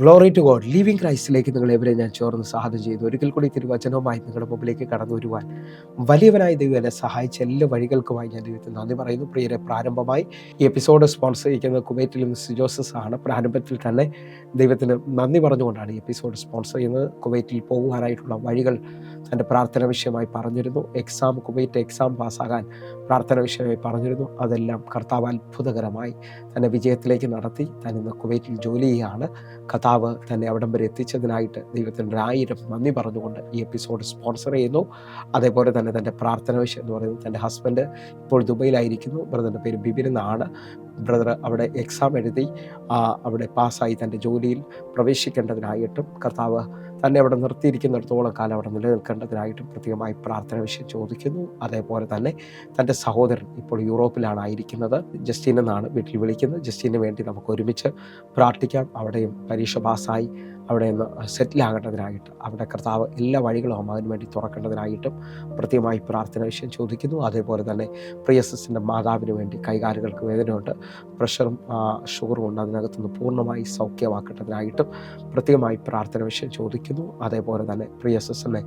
Glory to God. Living ക്രൈസ്റ്റിലേക്ക് നിങ്ങളെവരെ ഞാൻ ചേർന്ന് സാധനം ചെയ്തു. ഒരിക്കൽ കൂടി തിരുവചനവുമായി നിങ്ങളുടെ മുമ്പിലേക്ക് കടന്നു വരുവാൻ വലിയവനായ ദൈവം എന്നെ സഹായിച്ച എല്ലാ വഴികൾക്കുമായി ഞാൻ ദൈവത്തിന് നന്ദി പറയുന്നു. പ്രിയരെ, പ്രാരംഭമായി ഈ എപ്പിസോഡ് സ്പോൺസർ ചെയ്യുന്നത് കുവൈറ്റിൽ മിസ് ജോസഫ് ആണ്. പ്രാരംഭത്തിൽ തന്നെ ദൈവത്തിന് നന്ദി പറഞ്ഞുകൊണ്ടാണ് ഈ എപ്പിസോഡ് സ്പോൺസർ ചെയ്യുന്നത്. കുവൈറ്റിൽ പോകുവാനായിട്ടുള്ള വഴികൾ തൻ്റെ പ്രാർത്ഥന വിഷയമായി പറഞ്ഞിരുന്നു. കുവൈറ്റ് എക്സാം പാസ്സാകാൻ പ്രാർത്ഥന വിഷയമായി പറഞ്ഞിരുന്നു. അതെല്ലാം കർത്താവ് അത്ഭുതകരമായി തന്നെ വിജയത്തിലേക്ക് നടത്തി. താൻ ഇന്ന് കുവൈറ്റിൽ ജോലി ചെയ്യുകയാണ്. കർത്താവ് തന്നെ അവിടം വരെ എത്തിച്ചതിനായിട്ട് ദൈവത്തിന് 1000 നന്ദി പറഞ്ഞുകൊണ്ട് ഈ എപ്പിസോഡ് സ്പോൺസർ ചെയ്യുന്നു. അതേപോലെ തന്നെ തൻ്റെ പ്രാർത്ഥന വിഷയം എന്ന് പറയുന്നത്, തൻ്റെ ഹസ്ബൻഡ് ഇപ്പോൾ ദുബൈയിലായിരിക്കുന്നു. ബ്രദറിൻ്റെ പേര് ബിബിൻ എന്നാണ്. ബ്രദർ അവിടെ എക്സാം എഴുതി അവിടെ പാസ്സായി തൻ്റെ ജോലിയിൽ പ്രവേശിക്കേണ്ടതിനായിട്ടും കർത്താവ് തന്നെ അവിടെ നിർത്തിയിരിക്കുന്നിടത്തോളം കാലം അവിടെ നിലനിൽക്കേണ്ടതിനായിട്ടും പ്രത്യേകമായി പ്രാർത്ഥന വിഷയം ചോദിക്കുന്നു. അതേപോലെ തന്നെ തൻ്റെ സഹോദരൻ ഇപ്പോൾ യൂറോപ്പിലാണ് ആയിരിക്കുന്നത്. ജസ്റ്റിൻ എന്നാണ് വീട്ടിൽ വിളിക്കുന്നത്. ജസ്റ്റിന് വേണ്ടി നമുക്ക് ഒരുമിച്ച് പ്രാർത്ഥിക്കാം. അവിടെയും പരീക്ഷ പാസ്സായി അവിടെ നിന്ന് സെറ്റിലാകേണ്ടതിനായിട്ട് അവിടെ കർത്താവ് എല്ലാ വഴികളും അതിനു വേണ്ടി തുറക്കേണ്ടതിനായിട്ടും പ്രത്യേകമായി പ്രാർത്ഥന വിഷയം ചോദിക്കുന്നു. അതേപോലെ തന്നെ പ്രിയസിൻ്റെ മാതാവിന് വേണ്ടി കൈകാലുകൾക്ക് വേദനയുണ്ട്, പ്രഷറും ഷുഗറും ഉണ്ട്, അതിനകത്തുനിന്ന് പൂർണ്ണമായി സൗഖ്യമാക്കേണ്ടതിനായിട്ടും പ്രത്യേകമായി പ്രാർത്ഥന വിഷയം ചോദിക്കുന്നു. അതേപോലെ തന്നെ പ്രിയസിനെ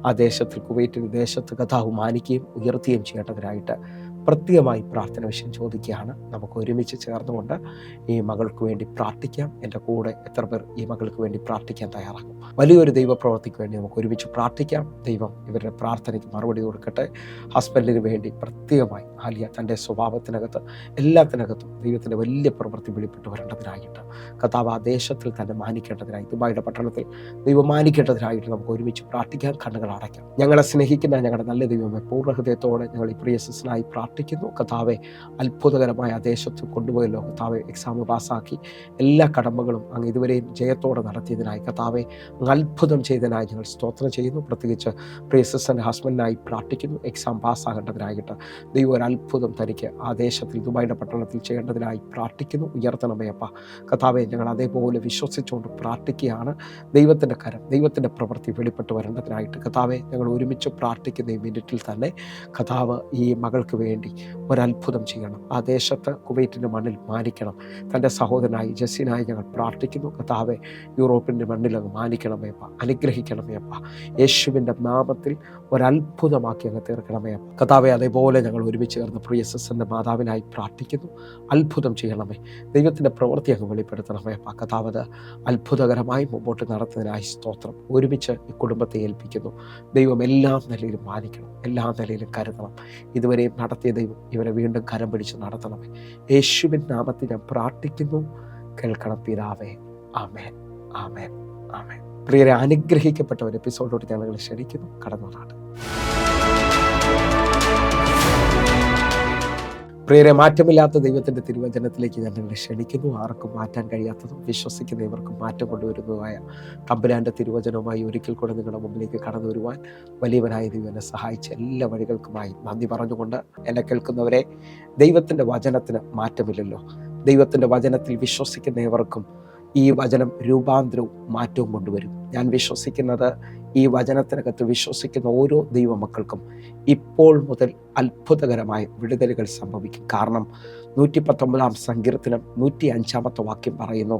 ആ ദേശത്തിൽ കുവൈറ്റിൽ ദേശത്ത് കർത്താവ് മാനിക്കുകയും ഉയർത്തുകയും ചെയ്യേണ്ടതിനായിട്ട് പ്രത്യേകമായി പ്രാർത്ഥന വിഷയം ചോദിക്കുകയാണ്. നമുക്ക് ഒരുമിച്ച് ചേർന്നുകൊണ്ട് ഈ മകൾക്ക് വേണ്ടി പ്രാർത്ഥിക്കാം. എൻ്റെ കൂടെ എത്ര പേർ ഈ മകൾക്ക് വേണ്ടി പ്രാർത്ഥിക്കാൻ തയ്യാറാകും? വലിയൊരു ദൈവപ്രവൃത്തിക്ക് വേണ്ടി നമുക്ക് ഒരുമിച്ച് പ്രാർത്ഥിക്കാം. ദൈവം ഇവരുടെ പ്രാർത്ഥനയ്ക്ക് മറുപടി കൊടുക്കട്ടെ. ഹസ്ബൻഡിന് വേണ്ടി പ്രത്യേകമായി തൻ്റെ സ്വഭാവത്തിനകത്ത് എല്ലാത്തിനകത്തും ദൈവത്തിൻ്റെ വലിയ പ്രവൃത്തി വെളിപ്പെട്ട് വരേണ്ടതിനായിട്ട് കർത്താവ് ആ ദേശത്തിൽ തന്നെ മാനിക്കേണ്ടതിനായി, ദുബായിയുടെ പട്ടണത്തിൽ ദൈവം മാനിക്കേണ്ടതിനായിട്ട് നമുക്ക് ഒരുമിച്ച് പ്രാർത്ഥിക്കാം. കണ്ണുകൾ അടയ്ക്കാം. ഞങ്ങളെ സ്നേഹിക്കുന്ന ഞങ്ങളുടെ നല്ല ദൈവമേ, പൂർണ്ണ ഹൃദയത്തോടെ ഞങ്ങൾ ഈ പ്രിയസിനായി പ്രാർത്ഥിക്കുന്നു. കർത്താവെ, അത്ഭുതകരമായ ആ ദേശത്ത് കൊണ്ടുപോയല്ലോ കർത്താവെ. എക്സാം പാസ്സാക്കി എല്ലാ കടമ്പകളും അങ്ങ് ഇതുവരെയും ജയത്തോടെ നടത്തിയതിനായി കർത്താവെ, അങ്ങ് അത്ഭുതം ചെയ്തതിനായി ഞങ്ങൾ സ്തോത്രം ചെയ്യുന്നു. പ്രത്യേകിച്ച് പ്രിയസിൻ്റെ ഹസ്ബൻഡിനായി പ്രാർത്ഥിക്കുന്നു. എക്സാം പാസ്സാകേണ്ടതിനായിട്ട് ദൈവം ഒരു അത്ഭുതം തനിക്ക് ആ ദേശത്തിൽ ദുബായിയുടെ പട്ടണത്തിൽ ചെയ്യേണ്ടതിനായി പ്രാർത്ഥിക്കുന്നു. ഉയർത്തണമേ അപ്പ കർത്താവെ. ഞങ്ങൾ അതേപോലെ വിശ്വസിച്ചുകൊണ്ട് പ്രാർത്ഥിക്കുകയാണ്. ദൈവത്തിൻ്റെ കരം, ദൈവത്തിൻ്റെ പ്രവൃത്തി വെളിപ്പെട്ട് വരേണ്ടതിനായിട്ട് കർത്താവെ, ഞങ്ങൾ ഒരുമിച്ച് പ്രാർത്ഥിക്കുന്ന ഈ മിനിറ്റിൽ തന്നെ കർത്താവ് ഈ മകൾക്ക് വേണ്ടി ഒരത്ഭുതം ചെയ്യണം. ആ ദേശത്ത് കുവൈറ്റിൻ്റെ മണ്ണിൽ മാനിക്കണം. തൻ്റെ സഹോദരനായി ജസ്സിനായി ഞങ്ങൾ പ്രാർത്ഥിക്കുന്നു. കർത്താവെ, യൂറോപ്പിൻ്റെ മണ്ണിൽ അങ്ങ് മാനിക്കണമേ അപ്പ, അനുഗ്രഹിക്കണമേ അപ്പ. യേശുവിൻ്റെ നാമത്തിൽ ഒരത്ഭുതമാക്കി അങ്ങ് തീർക്കണമേ അപ്പ കർത്താവെ. അതേപോലെ ഞങ്ങൾ ഒരുമിച്ച് ചേർന്ന് പ്രിയസിൻ്റെ മാതാവിനായി പ്രാർത്ഥിക്കുന്നു. അത്ഭുതം ചെയ്യണമേ. ദൈവത്തിൻ്റെ പ്രവൃത്തി അങ്ങ് വെളിപ്പെടുത്തണമേ അപ്പ കർത്താവ്. അത് അത്ഭുതകരമായി മുമ്പോട്ട് നടത്തുന്നതിനായി സ്തോത്രം. ഒരുമിച്ച് ഈ കുടുംബത്തെ ഏൽപ്പിക്കുന്നു. ദൈവം എല്ലാ നിലയിലും മാനിക്കണം, എല്ലാ നിലയിലും കരുതണം. ഇതുവരെയും നടത്തിയ ദൈവം ഇവരെ വീണ്ടും കരം പിടിച്ച് നടത്തണമേ. യേശുവിൻ നാമത്തിൽ ഞാൻ പ്രാർത്ഥിക്കുന്നു. കേൾക്കണം പിതാവേ. ആമേൻ, ആമേൻ, ആമേൻ. പ്രിയരെ, അനുഗ്രഹിക്കപ്പെട്ട ഒരു എപ്പിസോഡോട് ഞങ്ങൾ ക്ഷണിക്കുന്നു. കടന്നോളാണ്. പ്രിയരെ, മാറ്റമില്ലാത്ത ദൈവത്തിൻ്റെ തിരുവചനത്തിലേക്ക് ഞാൻ നിങ്ങളെ ക്ഷണിക്കുന്നു. ആർക്കും മാറ്റാൻ കഴിയാത്തതും വിശ്വസിക്കുന്ന ഇവർക്കും മാറ്റം കൊണ്ടുവരുന്നതുമായ തമ്പുരാൻ്റെ തിരുവചനവുമായി ഒരിക്കൽ കൂടെ നിങ്ങളുടെ മുമ്പിലേക്ക് കടന്നു വരുവാൻ വലിയവനായ ദൈവം എന്നെ സഹായിച്ച എല്ലാ വഴികൾക്കുമായി നന്ദി പറഞ്ഞുകൊണ്ട്, എന്നെ കേൾക്കുന്നവരെ, ദൈവത്തിൻ്റെ വചനത്തിന് മാറ്റമില്ലല്ലോ. ദൈവത്തിൻ്റെ വചനത്തിൽ വിശ്വസിക്കുന്ന ഇവർക്കും ഈ വചനം രൂപാന്തരവും മാറ്റവും കൊണ്ടുവരും. ഞാൻ വിശ്വസിക്കുന്നത് ഈ വചനത്തിനകത്ത് വിശ്വസിക്കുന്ന ഓരോ ദൈവമക്കൾക്കും ഇപ്പോൾ മുതൽ അത്ഭുതകരമായ വിടുതലുകൾ സംഭവിക്കും. കാരണം 119 സങ്കീർത്തനം 105 വാക്യം പറയുന്നു,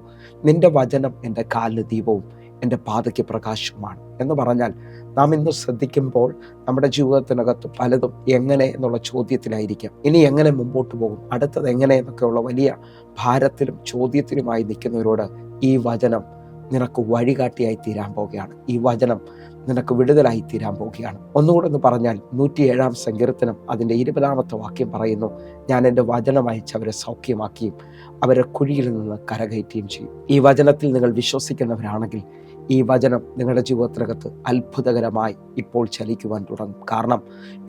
നിന്റെ വചനം എൻ്റെ കാലിന് ദീപവും എൻ്റെ പാതയ്ക്ക് പ്രകാശവുമാണ് എന്ന് പറഞ്ഞാൽ, നാം ഇന്ന് ശ്രദ്ധിക്കുമ്പോൾ നമ്മുടെ ജീവിതത്തിനകത്ത് പലതും എങ്ങനെ എന്നുള്ള ചോദ്യത്തിലായിരിക്കാം. ഇനി എങ്ങനെ മുമ്പോട്ട് പോകും, അടുത്തത് എങ്ങനെ എന്നൊക്കെയുള്ള വലിയ ഭാരത്തിലും ചോദ്യത്തിലുമായി നിൽക്കുന്നവരോട് ഈ വചനം നിനക്ക് വഴികാട്ടിയായി തീരാൻ പോവുകയാണ്. ഈ വചനം നിനക്ക് വിടുതലായി തീരാൻ പോവുകയാണ്. ഒന്നുകൂടെ എന്ന് പറഞ്ഞാൽ 107 സങ്കീർത്തനം അതിൻ്റെ 20 വാക്യം പറയുന്നു, ഞാൻ എൻ്റെ വചനം അയച്ച് അവരെ സൗഖ്യമാക്കിയും അവരെ കുഴിയിൽ നിന്ന് കരകയറ്റുകയും ചെയ്യും. ഈ വചനത്തിൽ നിങ്ങൾ വിശ്വസിക്കുന്നവരാണെങ്കിൽ ഈ വചനം നിങ്ങളുടെ ജീവിതത്തിനകത്ത് അത്ഭുതകരമായി ഇപ്പോൾ ചലിക്കുവാൻ തുടങ്ങും. കാരണം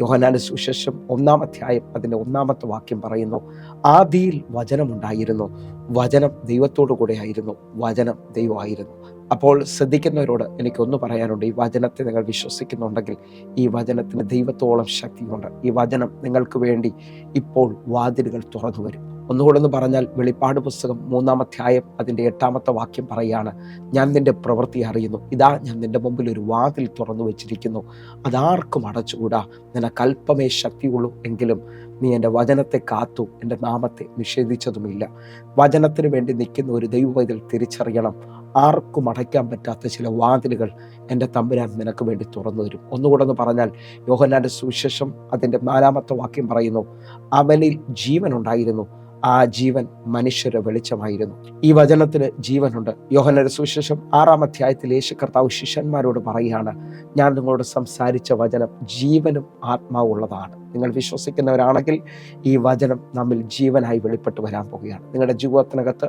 യോഹന്നാന്റെ സുവിശേഷം 1 അധ്യായം അതിൻ്റെ 1 വാക്യം പറയുന്നു, ആദിയിൽ വചനമുണ്ടായിരുന്നു, വചനം ദൈവത്തോടു കൂടെ ആയിരുന്നു, വചനം ദൈവമായിരുന്നു. അപ്പോൾ ശ്രദ്ധിക്കുന്നവരോട് എനിക്കൊന്ന് പറയാനുണ്ട്. ഈ വചനത്തെ നിങ്ങൾ വിശ്വസിക്കുന്നുണ്ടെങ്കിൽ ഈ വചനത്തിന് ദൈവത്തോളം ശക്തിയുണ്ട്. ഈ വചനം നിങ്ങൾക്ക് വേണ്ടി ഇപ്പോൾ വാതിലുകൾ തുറന്നു വരും. ഒന്നുകൂടെ ഒന്ന് പറഞ്ഞാൽ വെളിപ്പാട് പുസ്തകം 3-ാം അധ്യായം അതിൻ്റെ 8-ാമത്തെ വാക്യം പറയുകയാണ്, ഞാൻ നിന്റെ പ്രവൃത്തി അറിയുന്നു, ഇതാ ഞാൻ നിന്റെ മുമ്പിൽ ഒരു വാതിൽ തുറന്നു വെച്ചിരിക്കുന്നു, അതാർക്കും അടച്ചുകൂടാ. നിനക്ക് അല്പമേ ശക്തിയുള്ളൂ, എങ്കിലും നീ എൻ്റെ വചനത്തെ കാത്തു എൻ്റെ നാമത്തെ നിഷേധിച്ചതുമില്ല. വചനത്തിന് വേണ്ടി നിൽക്കുന്ന ഒരു ദൈവവൈതൽ തിരിച്ചറിയണം, ആർക്കും അടയ്ക്കാൻ പറ്റാത്ത ചില വാതിലുകൾ എൻ്റെ തമ്പുരാൻ നിനക്ക് വേണ്ടി തുറന്നു തരും. ഒന്നുകൂടെ ഒന്ന് പറഞ്ഞാൽ യോഹന്നാന്റെ സുവിശേഷം അതിൻ്റെ 4-ാമത്തെ വാക്യം പറയുന്നു, അവനിൽ ജീവൻ ഉണ്ടായിരുന്നു, ആ ജീവൻ മനുഷ്യരുടെ വെളിച്ചമായിരുന്നു. ഈ വചനത്തിന് ജീവനുണ്ട്. യോഹന്നാന്റെ സുവിശേഷം 6-ാം അധ്യായത്തിൽ യേശു കർത്താവ് ശിഷ്യന്മാരോട് പറയുകയാണ്, ഞാൻ നിങ്ങളോട് സംസാരിച്ച വചനം ജീവനും ആത്മാവുള്ളതാണ്. നിങ്ങൾ വിശ്വസിക്കുന്നവരാണെങ്കിൽ ഈ വചനം നമ്മിൽ ജീവനായി വെളിപ്പെട്ട് വരാൻ പോവുകയാണ്. നിങ്ങളുടെ ജീവിതത്തിനകത്ത്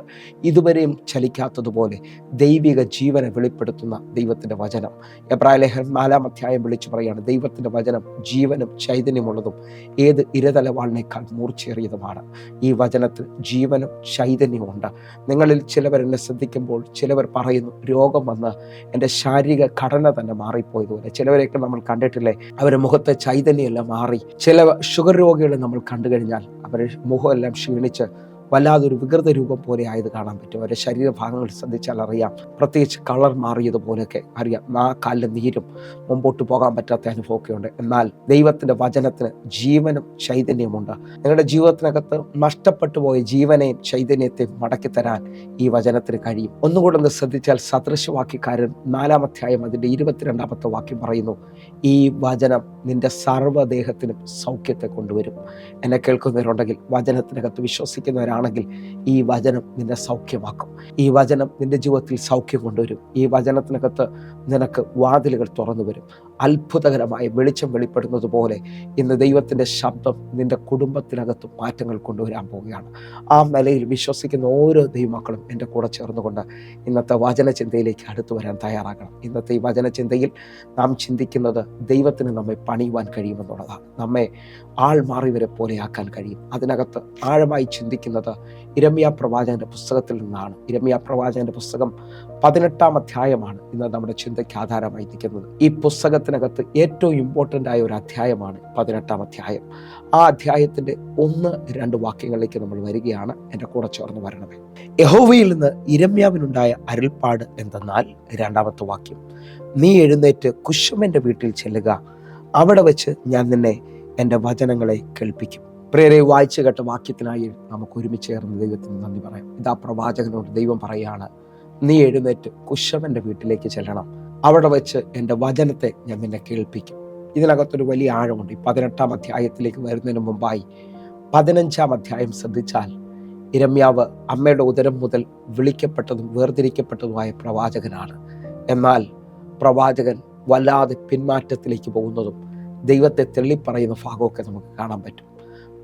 ഇതുവരെയും ചലിക്കാത്തതുപോലെ ദൈവിക ജീവനെ വെളിപ്പെടുത്തുന്ന ദൈവത്തിൻ്റെ വചനം. എബ്രായലേഖനം 4-ാം അധ്യായം വിളിച്ചു പറയുകയാണ്, ദൈവത്തിൻ്റെ വചനം ജീവനും ചൈതന്യമുള്ളതും ഏത് ഇരതലവാളിനേക്കാൾ മൂർച്ചയേറിയതുമാണ്. ഈ വചനത്തിൽ ജീവനും ചൈതന്യമുണ്ട്. നിങ്ങളിൽ ചിലവർ എന്നെ ശ്രദ്ധിക്കുമ്പോൾ ചിലവർ പറയുന്നു, രോഗം വന്ന് എൻ്റെ ശാരീരിക ഘടന തന്നെ മാറിപ്പോയതുപോലെ. ചിലവരെയൊക്കെ നമ്മൾ കണ്ടിട്ടില്ലേ, അവരുടെ മുഖത്തെ ചൈതന്യമെല്ലാം മാറി. ചില ഷുഗർ രോഗികളെ നമ്മൾ കണ്ടു കഴിഞ്ഞാൽ അവരുടെ മുഖമെല്ലാം ക്ഷീണിച്ച് വല്ലാതൊരു വികൃത രൂപം പോലെ ആയത് കാണാൻ പറ്റും. അവരുടെ ശരീരഭാഗങ്ങൾ ശ്രദ്ധിച്ചാൽ അറിയാം, പ്രത്യേകിച്ച് കളർ മാറിയതുപോലെയൊക്കെ അറിയാം. ആ കാലിലെ നീരും മുമ്പോട്ട് പോകാൻ പറ്റാത്ത അനുഭവമൊക്കെ ഉണ്ട്. എന്നാൽ ദൈവത്തിൻ്റെ വചനത്തിന് ജീവനും ചൈതന്യമുണ്ട്. നിങ്ങളുടെ ജീവിതത്തിനകത്ത് നഷ്ടപ്പെട്ടു പോയ ജീവനെയും ചൈതന്യത്തെയും മടക്കി തരാൻ ഈ വചനത്തിന് കഴിയും. ഒന്നുകൂടെ ഒന്ന് ശ്രദ്ധിച്ചാൽ സദൃശവാക്യക്കാരൻ 4-ാം അധ്യായം അതിൻ്റെ 22-ാമത്തെ വാക്യം പറയുന്നു, ഈ വചനം നിന്റെ സർവ്വദേഹത്തിനും സൗഖ്യത്തെ കൊണ്ടുവരും. എന്നെ കേൾക്കുന്നവരുണ്ടെങ്കിൽ, വചനത്തിനകത്ത് വിശ്വസിക്കുന്നവരാണെങ്കിൽ ഈ വചനം നിന്നെ സൗഖ്യമാക്കും. ഈ വചനം നിന്റെ ജീവിതത്തിൽ സൗഖ്യം കൊണ്ടുവരും. ഈ വചനത്തിനകത്ത് നിനക്ക് വാതിലുകൾ തുറന്നു വരും. അത്ഭുതകരമായ വെളിച്ചം വെളിപ്പെടുന്നത് പോലെ ഇന്ന് ദൈവത്തിൻ്റെ ശബ്ദം നിന്റെ കുടുംബത്തിനകത്ത് മാറ്റങ്ങൾ കൊണ്ടുവരാൻ പോവുകയാണ്. ആ നിലയിൽ വിശ്വസിക്കുന്ന ഓരോ ദൈവമക്കളും എൻ്റെ കൂടെ ചേർന്നുകൊണ്ട് ഇന്നത്തെ വചനചിന്തയിലേക്ക് അടുത്തു വരാൻ തയ്യാറാകണം. ഇന്നത്തെ ഈ വചനചിന്തയിൽ നാം ചിന്തിക്കുന്നത് ദൈവത്തിന് നമ്മെ പണിയുവാൻ കഴിയുമെന്നുള്ളതാണ്. നമ്മെ ആൾ മാറിയവരെ പോലെ ആക്കാൻ കഴിയും. അതിനകത്ത് ആഴമായി ചിന്തിക്കുന്നത് ഇരമ്യാ പ്രവാചകന്റെ പുസ്തകത്തിൽ നിന്നാണ്. ഇരമ്യാ പ്രവാചകന്റെ പുസ്തകം 18-ാം അധ്യായമാണ് ഇന്ന് നമ്മുടെ ചിന്തയ്ക്ക് ആധാരമായി നിൽക്കുന്നത്. ഈ പുസ്തകത്തിനകത്ത് ഏറ്റവും ഇമ്പോർട്ടൻ്റ് ആയ ഒരു അധ്യായമാണ് 18-ാം അധ്യായം. ആ അധ്യായത്തിൻ്റെ 1-2 വാക്യങ്ങളിലേക്ക് നമ്മൾ വരികയാണ്. എൻ്റെ കൂടെ ചേർന്ന് വരണമേ. യഹോവയിൽ നിന്ന് ഇരമ്യാവിനുണ്ടായ അരുൾപ്പാട് എന്തെന്നാൽ, 2-ാമത്തെ വാക്യം, നീ എഴുന്നേറ്റ് കുശവന്റെ വീട്ടിൽ ചെല്ലുക, അവിടെ വെച്ച് ഞാൻ നിന്നെ എൻ്റെ വചനങ്ങളെ കേൾപ്പിക്കും. പ്രിയരെ, വായിച്ചു കേട്ട വാക്യത്തിനായി നമുക്ക് ഒരുമിച്ച് ചേർന്ന് ദൈവത്തിന് നന്ദി പറയാം. ഇതാ പ്രവാചകനോട് ദൈവം പറയാണ്, നീ എഴുന്നേറ്റ് കുശവന്റെ വീട്ടിലേക്ക് ചെല്ലണം, അവിടെ വെച്ച് എൻ്റെ വചനത്തെ ഞാൻ നിന്നെ കേൾപ്പിക്കും. ഇതിനകത്തൊരു വലിയ ആഴമുണ്ട്. ഈ 18-ാം അധ്യായത്തിലേക്ക് വരുന്നതിന് മുമ്പായി 15-ാം അധ്യായം ശ്രദ്ധിച്ചാൽ, ഇരമ്യാവ് അമ്മയുടെ ഉദരം മുതൽ വിളിക്കപ്പെട്ടതും വേർതിരിക്കപ്പെട്ടതുമായ പ്രവാചകനാണ്. എന്നാൽ പ്രവാചകൻ വല്ലാതെ പിന്മാറ്റത്തിലേക്ക് പോകുന്നതും ദൈവത്തെ തെള്ളിപ്പറയുന്ന ഭാഗമൊക്കെ നമുക്ക് കാണാൻ പറ്റും.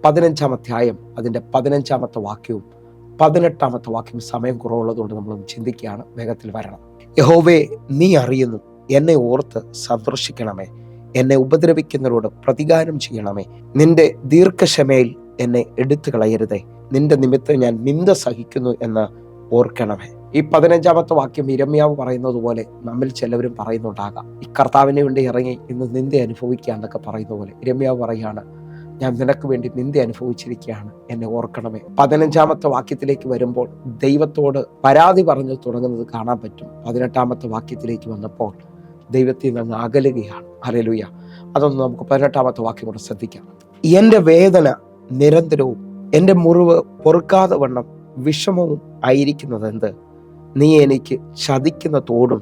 15-ാം അധ്യായം അതിൻ്റെ 15-ാമത്തെ വാക്യവും 18-ാമത്തെ വാക്യം സമയം കുറവുള്ളതുകൊണ്ട് നമ്മളൊന്ന് ചിന്തിക്കുകയാണ്. വേഗത്തിൽ വരണം. യഹോവേ, നീ അറിയുന്നു, എന്നെ ഓർത്ത് സന്തോഷിക്കണമേ, എന്നെ ഉപദ്രവിക്കുന്നവരോട് പ്രതികാരം ചെയ്യണമേ. നിന്റെ ദീർഘക്ഷമയിൽ എന്നെ എടുത്തു കളയരുതേ, നിന്റെ നിമിത്തം ഞാൻ നിന്ദ സഹിക്കുന്നു എന്ന് ഓർക്കണമേ. ഈ 15-ാമത്തെ വാക്യം ഇരമ്യാവ് പറയുന്നത് പോലെ നമ്മിൽ ചിലവരും പറയുന്നുണ്ടാകാം. ഈ കർത്താവിനെ വേണ്ടി ഇറങ്ങി ഇന്ന് നിന്ദ അനുഭവിക്കുക എന്നൊക്കെ പറയുന്ന പോലെ ഇരമ്യാവ് പറയാണ്, ഞാൻ നിനക്ക് വേണ്ടി നിന്ദ അനുഭവിച്ചിരിക്കുകയാണ്, എന്നെ ഓർക്കണമേ. 15-ാമത്തെ വാക്യത്തിലേക്ക് വരുമ്പോൾ ദൈവത്തോട് പരാതി പറഞ്ഞു തുടങ്ങുന്നത് കാണാൻ പറ്റും. 18-ാമത്തെ വാക്യത്തിലേക്ക് വന്നപ്പോൾ ദൈവത്തിൽ നിന്ന് അകലുകയാണ്. ഹല്ലേലൂയ. അതൊന്ന് നമുക്ക് 18-ാമത്തെ വാക്യം കൂടെ ശ്രദ്ധിക്കാം. എൻ്റെ വേദന നിരന്തരവും എൻ്റെ മുറിവ് പൊറുക്കാതെ വണ്ണം വിഷമവും ആയിരിക്കുന്നത് എന്ത്? നീ എനിക്ക് ചതിക്കുന്ന തോടും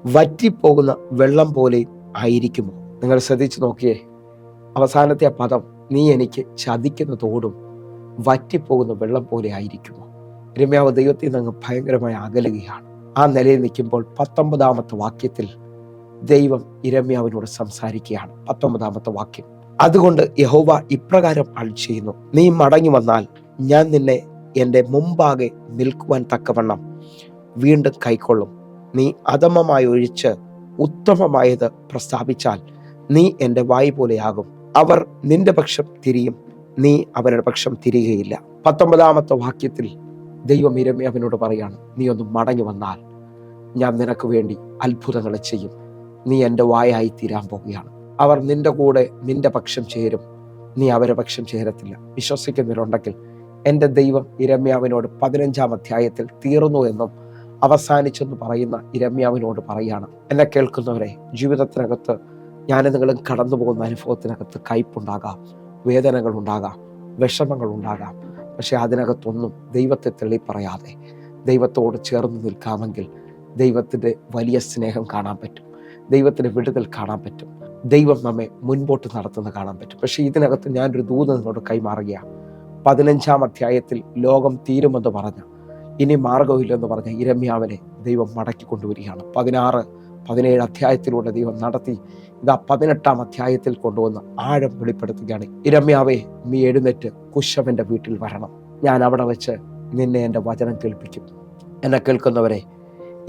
വറ്റിപ്പോകുന്ന വെള്ളം പോലെയും ആയിരിക്കുമോ? നിങ്ങൾ ശ്രദ്ധിച്ചു നോക്കിയേ, അവസാനത്തെ ആ പദം, നീ എനിക്ക് ചതിക്കുന്ന തോടും വറ്റിപ്പോകുന്ന വെള്ളം പോലെ ആയിരിക്കുമോ? ഇരമ്യാവ് ദൈവത്തിൽ നിന്ന് ഭയങ്കരമായി അകലുകയാണ്. ആ നിലയിൽ നിൽക്കുമ്പോൾ 19-ാമത്തെ വാക്യത്തിൽ ദൈവം ഇരമ്യാവിനോട് സംസാരിക്കുകയാണ്. 19-ാമത്തെ വാക്യം, അതുകൊണ്ട് യഹോവ ഇപ്രകാരം അരുളി ചെയ്യുന്നു, നീ മടങ്ങി വന്നാൽ ഞാൻ നിന്നെ എൻ്റെ മുമ്പാകെ നിൽക്കുവാൻ തക്കവണ്ണം വീണ്ടും കൈക്കൊള്ളും. നീ അധമമായി ഒഴിച്ച് ഉത്തമമായത് പ്രസ്താവിച്ചാൽ നീ എൻ്റെ വായ് പോലെയാകും. അവർ നിന്റെ പക്ഷം തിരിയും, നീ അവരുടെ പക്ഷം തിരികയില്ല. 19-ാമത്തെ വാക്യത്തിൽ ദൈവം ഇരമ്യാവിനോട് പറയാണ്, നീ ഒന്ന് മടങ്ങി വന്നാൽ ഞാൻ നിനക്ക് വേണ്ടി അത്ഭുതങ്ങളെ ചെയ്യും. നീ എൻ്റെ വായായി തീരാൻ പോവുകയാണ്. അവർ നിന്റെ കൂടെ നിന്റെ പക്ഷം ചേരും, നീ അവരുടെ പക്ഷം ചേരത്തില്ല. വിശ്വസിക്കുന്നവരുണ്ടെങ്കിൽ എൻ്റെ ദൈവം യിരെമ്യാവിനോട് 15-ാം അധ്യായത്തിൽ തീർന്നു എന്നും അവസാനിച്ചെന്ന് പറയുന്ന യിരെമ്യാവിനോട് പറയാണ്, എന്നെ കേൾക്കുന്നവരെ, ജീവിതത്തിനകത്ത് ഞാൻ നിങ്ങളും കടന്നു പോകുന്ന അനുഭവത്തിനകത്ത് കയ്പുണ്ടാകാം, വേദനകളുണ്ടാകാം, വിഷമങ്ങളുണ്ടാകാം. പക്ഷെ അതിനകത്തൊന്നും ദൈവത്തെ തള്ളിപ്പറയാതെ ദൈവത്തോട് ചേർന്ന് നിൽക്കാമെങ്കിൽ ദൈവത്തിൻ്റെ വലിയ സ്നേഹം കാണാൻ പറ്റും, ദൈവത്തിൻ്റെ വിടുതൽ കാണാൻ പറ്റും, ദൈവം നമ്മെ മുൻപോട്ട് നടത്തുന്ന കാണാൻ പറ്റും. പക്ഷേ ഇതിനകത്ത് ഞാനൊരു ദൂത് നിന്നോട് കൈമാറുകയാണ്. 15-ാം അധ്യായത്തിൽ ലോകം തീരുമെന്ന് പറഞ്ഞ, ഇനി മാർഗമില്ലെന്ന് പറഞ്ഞ യിരെമ്യാവിനെ ദൈവം മടക്കി കൊണ്ടുവരികയാണ്. 16, 17 അധ്യായത്തിലൂടെ ദൈവം നടത്തി ഇതാ 18-ാം അധ്യായത്തിൽ കൊണ്ടുവന്ന് ആഴം വെളിപ്പെടുത്തുകയാണ്. യിരെമ്യാവേ, നീ എഴുന്നേറ്റ് കുശവന്റെ വീട്ടിൽ വരണം, ഞാൻ അവിടെ വെച്ച് നിന്നെ എൻ്റെ വചനം കേൾപ്പിക്കും. എന്നെ കേൾക്കുന്നവരെ,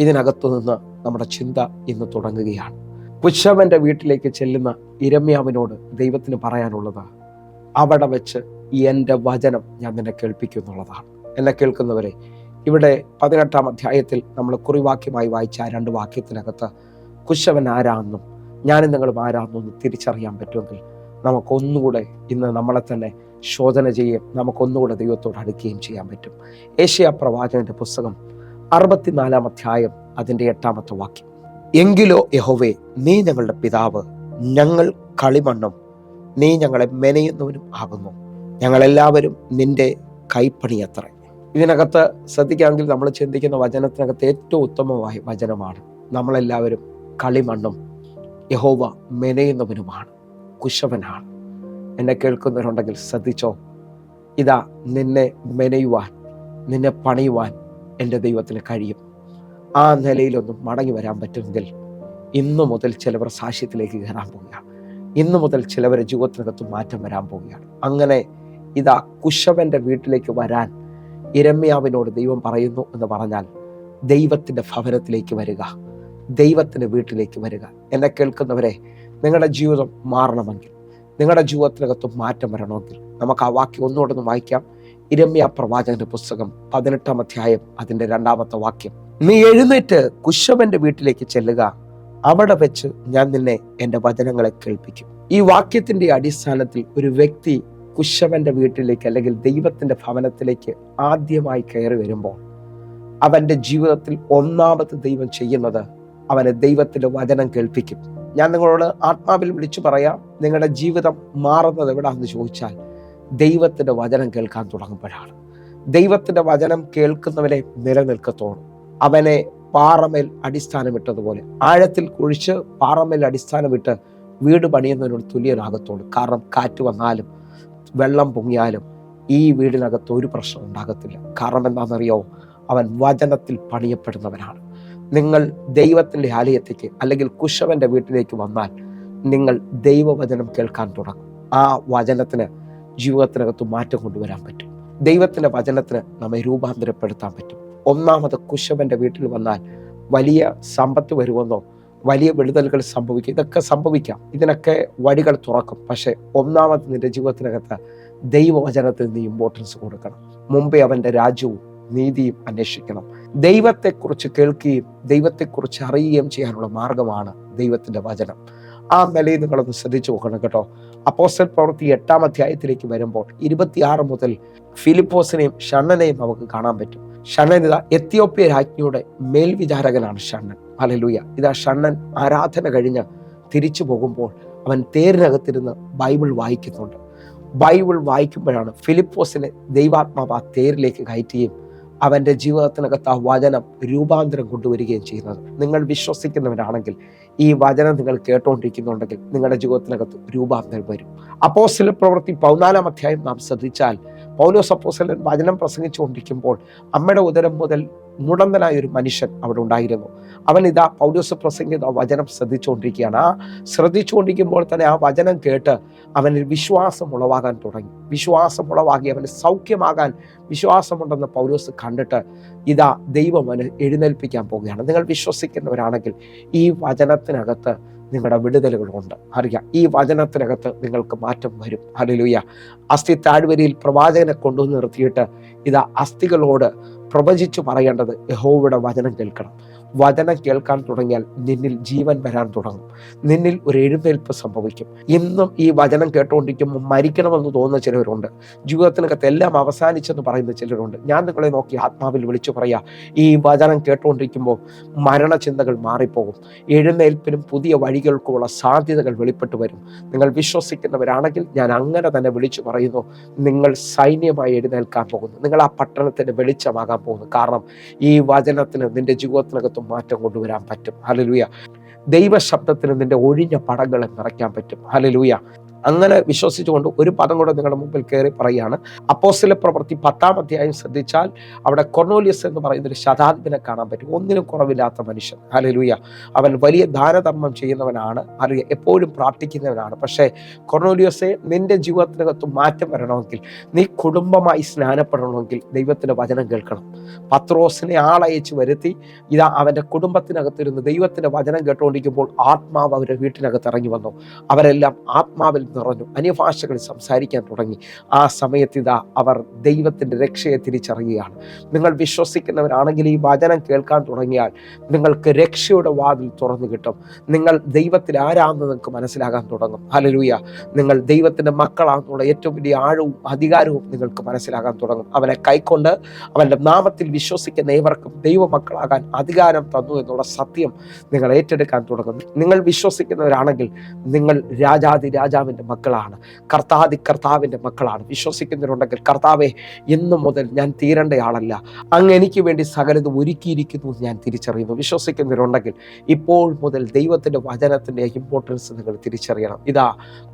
ഇതിനകത്തു നിന്ന് നമ്മുടെ ചിന്ത ഇന്ന് തുടങ്ങുകയാണ്. കുശവന്റെ വീട്ടിലേക്ക് ചെല്ലുന്ന യിരെമ്യാവിനോട് ദൈവത്തിന് പറയാനുള്ളത്, അവിടെ വെച്ച് എൻ്റെ വചനം ഞാൻ നിന്നെ കേൾപ്പിക്കും എന്നുള്ളതാണ്. എന്നെ കേൾക്കുന്നവരെ, ഇവിടെ 18-ാം അധ്യായത്തിൽ നമ്മൾ കുറിവാക്യമായി വായിച്ച ആ 2 വാക്യത്തിനകത്ത് കുശവൻ ആരാണെന്നും ഞാനും നിങ്ങളും ആരാണെന്നും തിരിച്ചറിയാൻ പറ്റുമെങ്കിൽ നമുക്കൊന്നുകൂടെ ഇന്ന് നമ്മളെ തന്നെ ശോധന ചെയ്യുകയും നമുക്കൊന്നുകൂടെ ദൈവത്തോട് അടുക്കുകയും ചെയ്യാൻ പറ്റും. യെശയ്യാ പ്രവാചകന്റെ പുസ്തകം 64-ാം അധ്യായം അതിൻ്റെ 8-ാമത്തെ വാക്യം, എങ്കിലോ യഹോവേ, നീ ഞങ്ങളുടെ പിതാവ്, ഞങ്ങൾ കളിമണ്ണും നീ ഞങ്ങളെ മെനയുന്നവനും ആകുന്നു, ഞങ്ങളെല്ലാവരും നിന്റെ കൈപ്പണിയത്രേ. ഇതിനകത്ത് ശ്രദ്ധിക്കാമെങ്കിൽ നമ്മൾ ചിന്തിക്കുന്ന വചനത്തിനകത്ത് ഏറ്റവും ഉത്തമമായ വചനമാണ്, നമ്മളെല്ലാവരും കളിമണ്ണും യഹോവ മെനയുന്നവനുമാണ്, കുശവനാണ്. എന്നെ കേൾക്കുന്നവരുണ്ടെങ്കിൽ ശ്രദ്ധിച്ചോ, ഇതാ നിന്നെ മെനയുവാൻ, നിന്നെ പണിയുവാൻ എൻ്റെ ദൈവത്തിന് കഴിയും. ആ നിലയിലൊന്നും മടങ്ങി വരാൻ പറ്റുമെങ്കിൽ ഇന്നു മുതൽ ചിലവർ സാക്ഷ്യത്തിലേക്ക് കയറാൻ പോവുകയാണ്. ഇന്നു മുതൽ ചിലവരുടെ ജീവിതത്തിനകത്ത് മാറ്റം വരാൻ പോവുകയാണ്. അങ്ങനെ ഇതാ കുശവന്റെ വീട്ടിലേക്ക് വരാൻ യിരെമ്യാവിനോട് ദൈവം പറയുന്നു എന്ന് പറഞ്ഞാൽ, ദൈവത്തിൻ്റെ ഭവനത്തിലേക്ക് വരിക, ദൈവത്തിൻ്റെ വീട്ടിലേക്ക് വരിക. എന്നെ കേൾക്കുന്നവരെ, നിങ്ങളുടെ ജീവിതം മാറണമെങ്കിൽ, നിങ്ങളുടെ ജീവിതത്തിനകത്ത് മാറ്റം വരണമെങ്കിൽ നമുക്ക് ആ വാക്യം ഒന്നുകൂടെ വായിക്കാം. യിരെമ്യാ പ്രവാചകന്റെ പുസ്തകം 18-ാം അധ്യായം അതിൻ്റെ 2-ാമത്തെ വാക്യം, നീ എഴുന്നേറ്റ് കുശവന്റെ വീട്ടിലേക്ക് ചെല്ലുക, അവിടെ വെച്ച് ഞാൻ നിന്നെ എൻ്റെ വചനങ്ങളെ കേൾപ്പിക്കും. ഈ വാക്യത്തിന്റെ അടിസ്ഥാനത്തിൽ ഒരു വ്യക്തി കുശവന്റെ വീട്ടിലേക്ക് അല്ലെങ്കിൽ ദൈവത്തിന്റെ ഭവനത്തിലേക്ക് ആദ്യമായി കയറി വരുമ്പോൾ അവന്റെ ജീവിതത്തിൽ ഒന്നാമത് ദൈവം ചെയ്യുന്നത് അവനെ ദൈവത്തിന്റെ വചനം കേൾപ്പിക്കും. ഞാൻ നിങ്ങളോട് ആത്മാവിൽ വിളിച്ചു പറയാം, നിങ്ങളുടെ ജീവിതം മാറുന്നത് എവിടാന്ന് ചോദിച്ചാൽ ദൈവത്തിന്റെ വചനം കേൾക്കാൻ തുടങ്ങുമ്പോഴാണ്. ദൈവത്തിന്റെ വചനം കേൾക്കുന്നവനെ നിലനിൽക്കത്തോളും. അവനെ പാറമേൽ അടിസ്ഥാനമിട്ടതുപോലെ ആഴത്തിൽ കുഴിച്ച് പാറമേൽ അടിസ്ഥാനമിട്ട് വീട് പണിയുന്നതിനോട് തുല്യനാകത്തോളൂ. കാരണം കാറ്റ് വന്നാലും വെള്ളം പൊങ്ങിയാലും ഈ വീടിനകത്ത് ഒരു പ്രശ്നം ഉണ്ടാകത്തില്ല. കാരണം എന്താണെന്നറിയോ, അവൻ വചനത്തിൽ പണിയപ്പെടുന്നവനാണ്. നിങ്ങൾ ദൈവത്തിൻ്റെ ആലയത്തേക്ക് അല്ലെങ്കിൽ കുശവന്റെ വീട്ടിലേക്ക് വന്നാൽ നിങ്ങൾ ദൈവവചനം കേൾക്കാൻ തുടങ്ങും. ആ വചനത്തിന് ജീവിതത്തിനകത്ത് മാറ്റം കൊണ്ടുവരാൻ പറ്റും. ദൈവത്തിൻ്റെ വചനത്തിന് നമ്മെ രൂപാന്തരപ്പെടുത്താൻ പറ്റും. ഒന്നാമത് കുശവന്റെ വീട്ടിൽ വന്നാൽ വലിയ സമ്പത്ത് വരുമെന്നോ വലിയ വിടുതലുകൾ സംഭവിക്കും, ഇതൊക്കെ സംഭവിക്കാം, ഇതിനൊക്കെ വഴികൾ തുറക്കും. പക്ഷെ ഒന്നാമത് നിന്റെ ജീവിതത്തിനകത്ത് ദൈവവചനത്തിന് നീ ഇമ്പോർട്ടൻസ് കൊടുക്കണം. മുമ്പേ അവൻ്റെ രാജ്യവും നീതിയും അന്വേഷിക്കണം. ദൈവത്തെക്കുറിച്ച് കേൾക്കുകയും ദൈവത്തെക്കുറിച്ച് അറിയുകയും ചെയ്യാനുള്ള മാർഗമാണ് ദൈവത്തിൻ്റെ വചനം. ആ നിലയിൽ നിങ്ങളൊന്ന് ശ്രദ്ധിച്ചു നോക്കണം കേട്ടോ. അപ്പോസ്തല പ്രവൃത്തി 8-ാം അധ്യായത്തിലേക്ക് വരുമ്പോൾ 26 മുതൽ ഫിലിപ്പോസിനെയും ഷണ്ണനെയും നമുക്ക് കാണാൻ പറ്റും. ഷണ്ണൻ ഇതാ എത്യോപ്യ രാജ്ഞിയുടെ മേൽവിചാരകനാണ് ഷണ്ണൻ. ഹല്ലേലൂയ. ഇതാ ഷണ്ണൻ ആരാധന കഴിഞ്ഞ് തിരിച്ചു പോകുമ്പോൾ അവൻ തേരിനകത്തിരുന്ന് ബൈബിൾ വായിക്കുന്നുണ്ട്. ബൈബിൾ വായിക്കുമ്പോഴാണ് ഫിലിപ്പോസിനെ ദൈവാത്മാവ് ആ തേരിലേക്ക് കയറ്റുകയും അവൻ്റെ ജീവിതത്തിനകത്ത് ആ വചനം രൂപാന്തരം കൊണ്ടുവരികയും ചെയ്യുന്നത്. നിങ്ങൾ വിശ്വസിക്കുന്നവരാണെങ്കിൽ ഈ വചനം നിങ്ങൾ കേട്ടുകൊണ്ടിരിക്കുന്നുണ്ടെങ്കിൽ നിങ്ങളുടെ ജീവിതത്തിനകത്ത് രൂപാന്തരം വരും. അപ്പോസ്തല പ്രവൃത്തി 14-ാം അധ്യായം നാം ശ്രദ്ധിച്ചാൽ പൗലോസ് അപ്പോസ്തലൻ വചനം പ്രസംഗിച്ചുകൊണ്ടിരിക്കുമ്പോൾ അമ്മയുടെ ഉദരം മുതൽ മുടന്തനായ ഒരു മനുഷ്യൻ അവിടെ ഉണ്ടായിരുന്നു. അവൻ ഇതാ പൗലോസ് പ്രസംഗിക്കുന്ന വചനം ശ്രദ്ധിച്ചുകൊണ്ടിരിക്കുകയാണ്. ആ ശ്രദ്ധിച്ചുകൊണ്ടിരിക്കുമ്പോൾ തന്നെ ആ വചനം കേട്ട് അവനിൽ വിശ്വാസം ഉളവാകാൻ തുടങ്ങി. വിശ്വാസം ഉളവാകി അവന് സൗഖ്യമാകാൻ വിശ്വാസമുണ്ടെന്ന് പൗലോസ് കണ്ടിട്ട് ഇതാ ദൈവം അവന് എഴുന്നേൽപ്പിക്കാൻ പോവുകയാണ്. നിങ്ങൾ വിശ്വസിക്കുന്നവരാണെങ്കിൽ ഈ വചനത്തിനകത്ത് നിങ്ങളുടെ വിടുതലുകളുണ്ട്. അറിയാം, ഈ വചനത്തിനകത്ത് നിങ്ങൾക്ക് മാറ്റം വരും. ഹല്ലേലൂയ. അസ്ഥി താഴ്വരയിൽ പ്രവാചകനെ കൊണ്ടുവന്ന് നിർത്തിയിട്ട് ഇതാ അസ്ഥികളോട് പ്രവചിച്ചു പറയേണ്ടത് യഹോവയുടെ വചനം കേൾക്കണം. വചനം കേൾക്കാൻ തുടങ്ങിയാൽ നിന്നിൽ ജീവൻ വരാൻ തുടങ്ങും. നിന്നിൽ ഒരു എഴുന്നേൽപ്പ് സംഭവിക്കും. ഇന്നും ഈ വചനം കേട്ടുകൊണ്ടിരിക്കുമ്പോൾ മരിക്കണമെന്ന് തോന്നുന്ന ചിലവരുണ്ട്. ജീവിതത്തിനകത്ത് എല്ലാം അവസാനിച്ചെന്ന് പറയുന്ന ചിലരുണ്ട്. ഞാൻ നിങ്ങളെ നോക്കി ആത്മാവിൽ വിളിച്ചു പറയാ, ഈ വചനം കേട്ടുകൊണ്ടിരിക്കുമ്പോൾ മരണചിന്തകൾ മാറിപ്പോകും. എഴുന്നേൽപ്പിനും പുതിയ വഴികൾക്കുമുള്ള സാധ്യതകൾ വെളിപ്പെട്ടു വരും. നിങ്ങൾ വിശ്വസിക്കുന്നവരാണെങ്കിൽ ഞാൻ അങ്ങനെ തന്നെ വിളിച്ചു പറയുന്നു, നിങ്ങൾ സൈന്യമായി എഴുന്നേൽക്കാൻ പോകുന്നു. നിങ്ങൾ ആ പട്ടണത്തിന് വെളിച്ചമാകാൻ പോകുന്നു. കാരണം ഈ വചനത്തിന് നിന്റെ ജീവിതത്തിനകത്ത് മാറ്റം കൊണ്ടുവരാൻ പറ്റും. ഹല്ലേലൂയ. ദൈവശബ്ദത്തിന് നിന്റെ ഒഴിഞ്ഞ പടങ്ങളെ നിറയ്ക്കാൻ പറ്റും. ഹല്ലേലൂയ. അങ്ങനെ വിശ്വസിച്ചുകൊണ്ട് ഒരു പദം കൂടെ നിങ്ങളുടെ മുമ്പിൽ കയറി പറയുകയാണ്. അപ്പോസ്തല പ്രവൃത്തി 10-ാം അധ്യായം ശ്രദ്ധിച്ചാൽ അവിടെ കൊർന്നേലിയസ് എന്ന് പറയുന്ന ഒരു ശതാധിപനെ കാണാൻ പറ്റും. ഒന്നിനും കുറവില്ലാത്ത മനുഷ്യൻ. ഹല്ലേലൂയ. അവൻ വലിയ ദാനധർമ്മം ചെയ്യുന്നവനാണ്, അല്ലെങ്കിൽ എപ്പോഴും പ്രാർത്ഥിക്കുന്നവനാണ്. പക്ഷേ കൊർന്നേലിയസേ, നിന്റെ ജീവിതത്തിനകത്ത് മാറ്റം വരണമെങ്കിൽ, നീ കുടുംബമായി സ്നാനപ്പെടണമെങ്കിൽ ദൈവത്തിന്റെ വചനം കേൾക്കണം. പത്രോസിനെ ആളയച്ച് വരുത്തി ഇതാ അവന്റെ കുടുംബത്തിനകത്തിരുന്ന് ദൈവത്തിന്റെ വചനം കേട്ടുകൊണ്ടിരിക്കുമ്പോൾ ആത്മാവ് അവരുടെ വീട്ടിനകത്ത് ഇറങ്ങി വന്നു. അവരെല്ലാം ആത്മാവിൽ നിറഞ്ഞു, അന്യഭാഷകളിൽ സംസാരിക്കാൻ തുടങ്ങി. ആ സമയത്ത് ഇതാ അവർ ദൈവത്തിന്റെ രക്ഷയെ തിരിച്ചറിയുകയാണ്. നിങ്ങൾ വിശ്വസിക്കുന്നവരാണെങ്കിൽ ഈ വചനം കേൾക്കാൻ തുടങ്ങിയാൽ നിങ്ങൾക്ക് രക്ഷയുടെ വാതിൽ തുറന്നു കിട്ടും. നിങ്ങൾ ദൈവത്തിൽ ആരാണെന്ന് നിങ്ങൾക്ക് മനസ്സിലാകാൻ തുടങ്ങും. ഹല്ലേലൂയ. നിങ്ങൾ ദൈവത്തിന്റെ മക്കളാണെന്നുള്ള ഏറ്റവും വലിയ ആഴവും അധികാരവും നിങ്ങൾക്ക് മനസ്സിലാകാൻ തുടങ്ങും. അവനെ കൈക്കൊണ്ട് അവന്റെ നാമത്തിൽ വിശ്വസിക്കുന്ന ഏവർക്കും ദൈവമക്കളാകാൻ അധികാരം തന്നു എന്നുള്ള സത്യം നിങ്ങൾ ഏറ്റെടുക്കാൻ തുടങ്ങും. നിങ്ങൾ വിശ്വസിക്കുന്നവരാണെങ്കിൽ നിങ്ങൾ രാജാതി രാജാവിന്റെ മക്കളാണ്, കർത്താവിന്റെ മക്കളാണ്. വിശ്വസിക്കുന്നവരുണ്ടെങ്കിൽ, കർത്താവെ, ഇന്നു മുതൽ ഞാൻ തീരേണ്ട ആളല്ല, അങ്ങ് എനിക്ക് വേണ്ടി സകലതും ഒരുക്കിയിരിക്കുന്നു ഞാൻ തിരിച്ചറിയുന്നു. വിശ്വസിക്കുന്നവരുണ്ടെങ്കിൽ ഇപ്പോൾ മുതൽ ദൈവത്തിന്റെ വചനത്തിന്റെ ഇമ്പോർട്ടൻസ് നിങ്ങൾ തിരിച്ചറിയണം. ഇതാ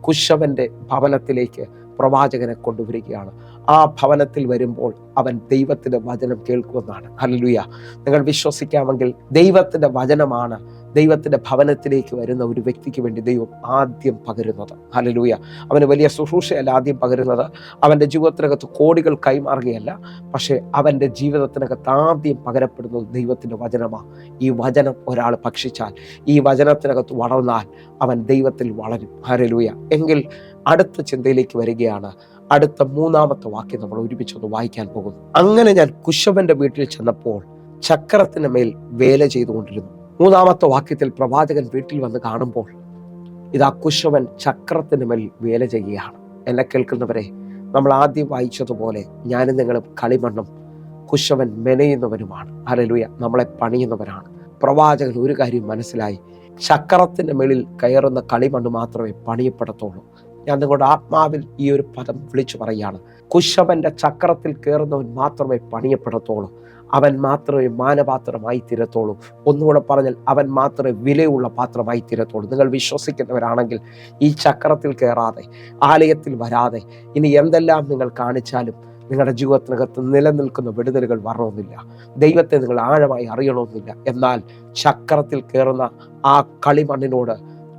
കുശവന്റെ ഭവനത്തിലേക്ക് പ്രവാചകനെ കൊണ്ടുവരികയാണ്. ആ ഭവനത്തിൽ വരുമ്പോൾ അവൻ ദൈവത്തിന്റെ വചനം കേൾക്കുമെന്നാണ്. ഹല്ലേലൂയ. നിങ്ങൾ വിശ്വസിക്കാമെങ്കിൽ ദൈവത്തിന്റെ വചനമാണ് ദൈവത്തിന്റെ ഭവനത്തിലേക്ക് വരുന്ന ഒരു വ്യക്തിക്ക് വേണ്ടി ദൈവം ആദ്യം പകരുന്നത്. ഹല്ലേലൂയ. അവന് വലിയ ശുശ്രൂഷയല്ല ആദ്യം പകരുന്നത്, അവന്റെ ജീവിതത്തിനകത്ത് കോടികൾ കൈമാറുകയല്ല, പക്ഷേ അവന്റെ ജീവിതത്തിനകത്ത് ആദ്യം പകരപ്പെടുന്നത് ദൈവത്തിന്റെ വചനമാണ്. ഈ വചനം ഒരാൾ ഭക്ഷിച്ചാൽ, ഈ വചനത്തിനകത്ത് വളർന്നാൽ അവൻ ദൈവത്തിൽ വളരും. ഹല്ലേലൂയ. എങ്കിൽ അടുത്ത ചിന്തയിലേക്ക് വരികയാണ്. അടുത്ത 3-ാമത്തെ വാക്യം നമ്മൾ ഒരുമിച്ചൊന്ന് വായിക്കാൻ പോകുന്നു. അങ്ങനെ ഞാൻ കുശവന്റെ വീട്ടിൽ ചെന്നപ്പോൾ ചക്രത്തിന് മേൽ വേല ചെയ്തുകൊണ്ടിരുന്നു. 3-ാമത്തെ വാക്യത്തിൽ പ്രവാചകൻ വീട്ടിൽ വന്ന് കാണുമ്പോൾ ഇതാ കുശവൻ ചക്രത്തിന് മേൽ വേല ചെയ്യുകയാണ്. എന്നെ കേൾക്കുന്നവരെ, നമ്മൾ ആദ്യം വായിച്ചതുപോലെ ഞാനും നിങ്ങളും കളിമണ്ണും കുശവൻ മെനയുന്നവനുമാണ്. ഹല്ലേലൂയ. നമ്മളെ പണിയുന്നവരാണ്. പ്രവാചകൻ ഒരു കാര്യം മനസ്സിലായി, ചക്രത്തിന്റെ മേളിൽ കയറുന്ന കളിമണ്ണ് മാത്രമേ പണിയപ്പെടത്തുള്ളൂ. ഞാൻ നിങ്ങളുടെ ആത്മാവിൽ ഈ ഒരു പദം വിളിച്ചു പറയുകയാണ്. കുശവന്റെ ചക്രത്തിൽ കയറുന്നവൻ മാത്രമേ പണിയപ്പെടത്തുള്ളൂ. അവൻ മാത്രമേ മാനപാത്രമായി തീരത്തുള്ളൂ. ഒന്നുകൂടെ പറഞ്ഞാൽ, അവൻ മാത്രമേ വിലയുള്ള പാത്രമായി തീരത്തുള്ളൂ. നിങ്ങൾ വിശ്വസിക്കുന്നവരാണെങ്കിൽ ഈ ചക്രത്തിൽ കയറാതെ, ആലയത്തിൽ വരാതെ, ഇനി എന്തെല്ലാം നിങ്ങൾ കാണിച്ചാലും നിങ്ങളുടെ ജീവിതത്തിനകത്ത് നിലനിൽക്കുന്ന വിടുതലുകൾ വരണമെന്നില്ല. ദൈവത്തെ നിങ്ങൾ ആഴമായി അറിയണമെന്നില്ല. എന്നാൽ ചക്രത്തിൽ കയറുന്ന ആ കളിമണ്ണിനോട്